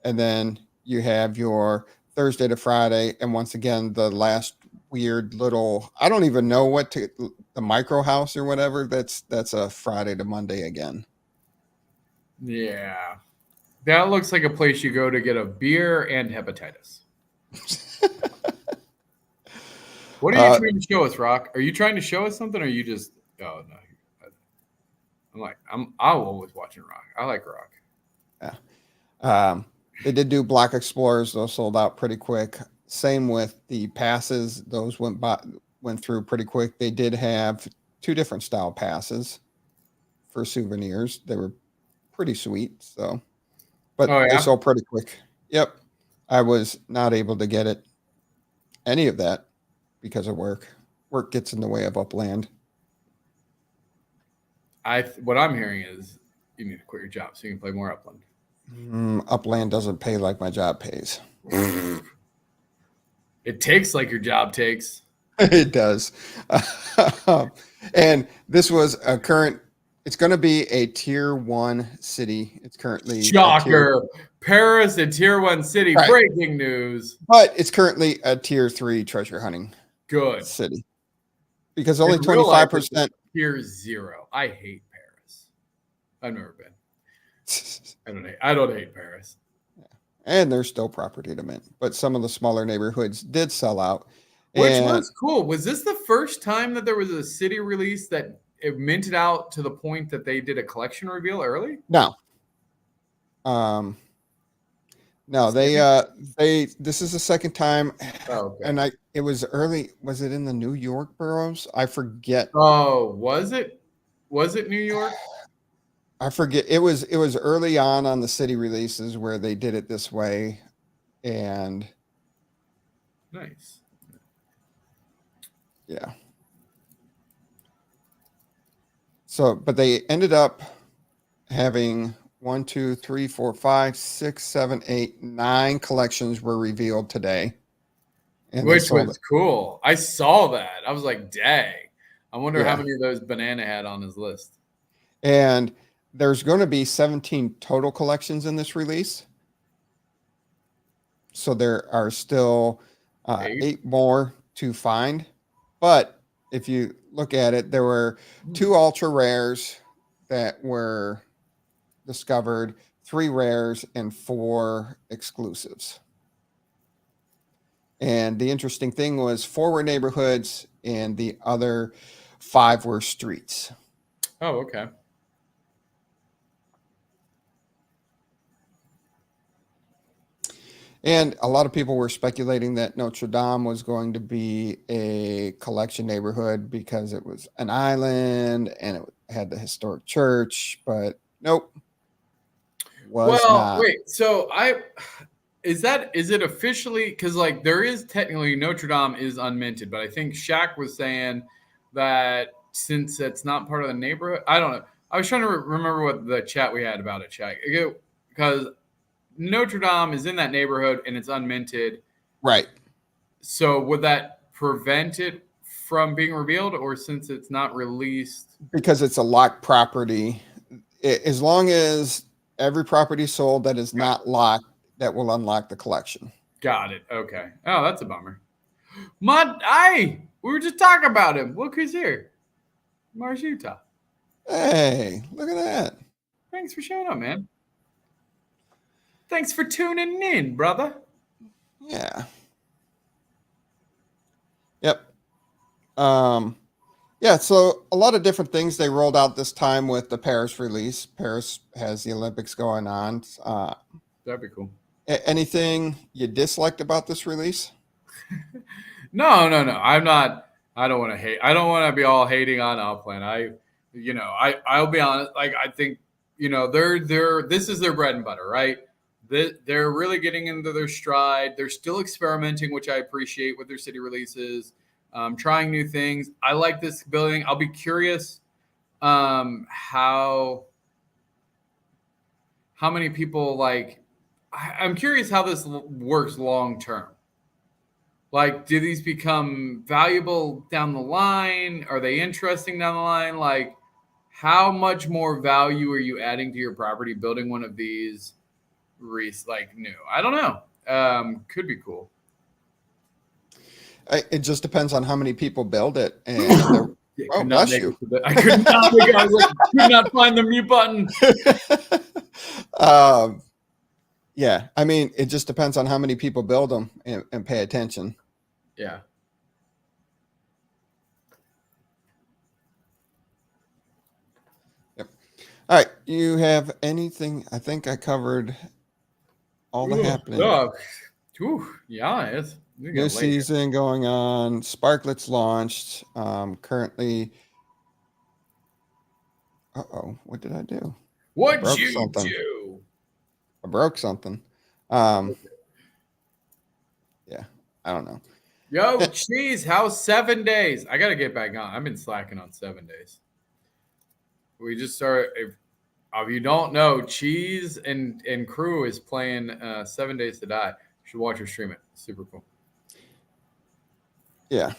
And then you have your Thursday to Friday, and once again the last weird little, I don't even know what to, the micro house or whatever, that's a Friday to Monday again. Yeah. That looks like a place you go to get a beer and hepatitis. What are you trying to show us, Rock? Are you trying to show us something, or are you just? Oh no, I'm always watching Rock. I like Rock. Yeah. They did do Block Explorers; those sold out pretty quick. Same with the passes; those went through pretty quick. They did have 2 different style passes for souvenirs. They were pretty sweet. So, but they sold pretty quick. Yep, I was not able to get any of that because of work. Work gets in the way of Upland. What I'm hearing is you need to quit your job so you can play more Upland. Upland doesn't pay like my job pays. It takes like your job takes. It does. And this was a current, it's going to be a tier 1 city. It's currently shocker. Paris, a tier 1 city. Right. Breaking news. But it's currently a tier 3 treasure hunting city. Because only 25%. Tier 0. I hate Paris. I've never been. I don't hate Paris. Yeah. And there's still property to mint, but some of the smaller neighborhoods did sell out. Which was cool. Was this the first time that there was a city release that it minted out to the point that they did a collection reveal early? No. No, this is the second time. Oh, okay. And it was early. Was it in the New York boroughs? I forget. Oh, was it? Was it New York? I forget. It was early on the city releases where they did it this way. And nice. Yeah. So, but they ended up having 1, 2, 3, 4, 5, 6, 7, 8, 9 collections were revealed today. Which was cool. I saw that. I was like, dang. I wonder how many of those Banana had on his list. And there's going to be 17 total collections in this release. So there are still 8 more to find. But if you look at it, there were 2 ultra rares that were discovered, 3 rares, and 4 exclusives. And the interesting thing was 4 were neighborhoods and the other 5 were streets. Oh, okay. And a lot of people were speculating that Notre Dame was going to be a collection neighborhood because it was an island and it had the historic church, but nope. Not. Wait, so is it officially, because like there is technically Notre Dame is unminted, but I think Shaq was saying that since it's not part of the neighborhood, I don't know. I was trying to remember what the chat we had about it, Shaq, because Notre Dame is in that neighborhood and it's unminted. Right. So would that prevent it from being revealed, or since it's not released? Because it's a locked property. As long as every property sold that is not locked, that will unlock the collection. Got it. Okay. Oh, that's a bummer. We were just talking about him. Look who's here. Mars, Utah. Hey, look at that. Thanks for showing up, man. Thanks for tuning in, brother. Yeah. Yep. Yeah, so a lot of different things they rolled out this time with the Paris release. Paris has the Olympics going on. That'd be cool. Anything you disliked about this release? No. I'm not. I don't want to hate. I don't want to be all hating on Upland. I'll be honest. Like, I think, this is their bread and butter, right? They're really getting into their stride. They're still experimenting, which I appreciate with their city releases, trying new things. I like this building. I'll be curious how many people like. I'm curious how this works long term. Like, do these become valuable down the line? Are they interesting down the line? Like, how much more value are you adding to your property building one of these like new? I don't know. Could be cool. It just depends on how many people build it. And oh, bless you. I could not. I was like, could not find the mute button. Yeah, I mean, it just depends on how many people build them and pay attention. Yeah. Yep. All right. You have anything? I think I covered all the happening. Yeah, it's new season going on. Sparklet's launched. Currently. What did I do? What'd you do? I broke something. Yeah, I don't know. Yo, Cheese, how's 7 days? I gotta get back on. I've been slacking on 7 days. We just started. If you don't know, Cheese and crew is playing 7 Days to Die. You should watch her stream it. Super cool. Yeah,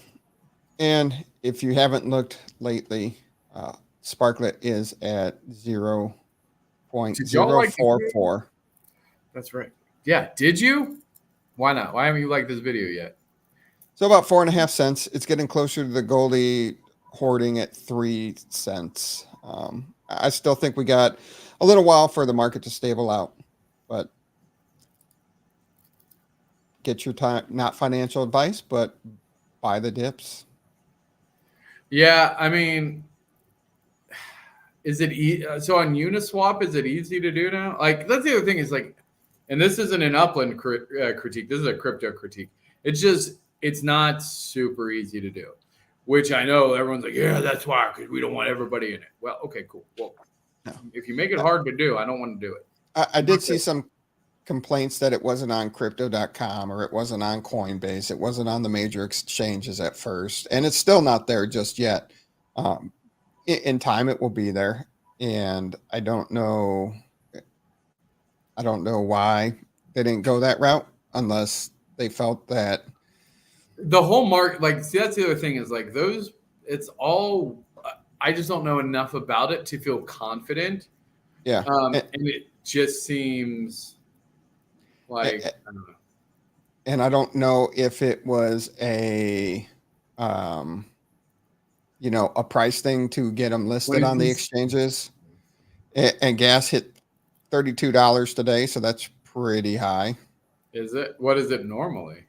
and if you haven't looked lately, Sparklet is at 0.044. That's right. Yeah. Did you? Why not? Why haven't you liked this video yet? So about 4.5 cents. It's getting closer to the Goldie hoarding at 3 cents. I still think we got a little while for the market to stable out, but get your time, not financial advice, but buy the dips. Yeah. I mean, is it so on Uniswap? Is it easy to do now? Like, that's the other thing is like, and this isn't an Upland critique. This is a crypto critique. It's not super easy to do, which I know everyone's like, yeah, that's why, because we don't want everybody in it. Well, okay, cool. Well, if you make it hard to do, I don't want to do it. I did see some complaints that it wasn't on crypto.com or it wasn't on Coinbase. It wasn't on the major exchanges at first, and it's still not there just yet. In time it will be there, and I don't know why they didn't go that route unless they felt that the whole market, like, see, that's the other thing is like those, it's all, I just don't know enough about it to feel confident. Yeah. And it just seems like, I don't know. And I don't know if it was a price thing to get them listed on the exchanges. And gas hit $32 today, so that's pretty high. Is it? What is it normally?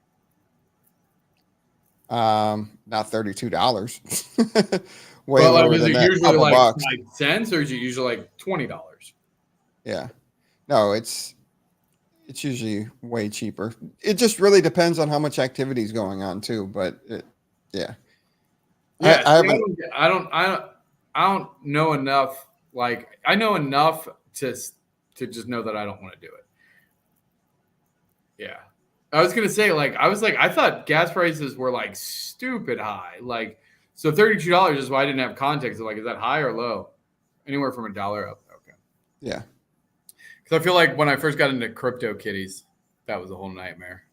Not $32. Way lower than that. Usually like $5 cents, or is it usually like $20? Yeah. No, it's usually way cheaper. It just really depends on how much activity is going on too. But yeah. I don't know enough. Like, I know enough to just know that I don't want to do it. Yeah. I was going to say, like, I thought gas prices were like stupid high. Like, so $32 is why I didn't have context of like, is that high or low? Anywhere from $1 up. Okay. Yeah. Because I feel like when I first got into crypto kitties, that was a whole nightmare.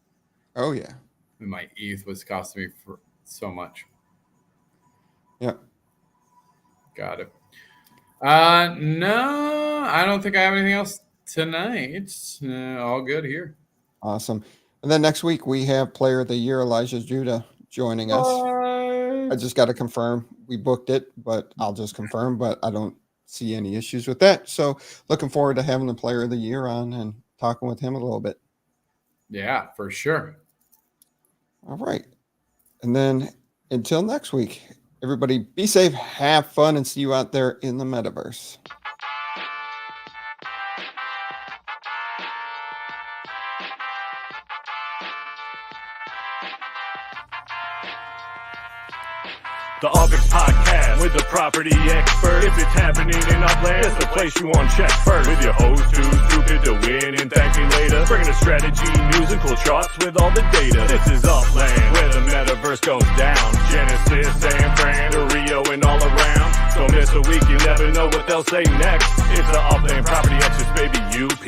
Oh yeah. And my ETH was costing me for so much. Yeah. Got it. No, I don't think I have anything else tonight. All good here. Awesome. And then next week we have Player of the Year Elijah Judah joining us. I just got to confirm. We booked it, but I'll just confirm. But I don't see any issues with that. So looking forward to having the Player of the Year on and talking with him a little bit. Yeah, for sure. All right. And then until next week, everybody be safe, have fun, and see you out there in the metaverse. The UPX Podcast with the property expert. If it's happening in Upland, it's the place you want to check first. With your host who's stupid to win and thank me later. Bringing the strategy, news, and cool charts with all the data. This is Upland, where the metaverse goes down. Genesis, San Fran, to Rio, and all around. Don't miss a week, you never know what they'll say next. It's the Upland Property Experts, baby, UPX.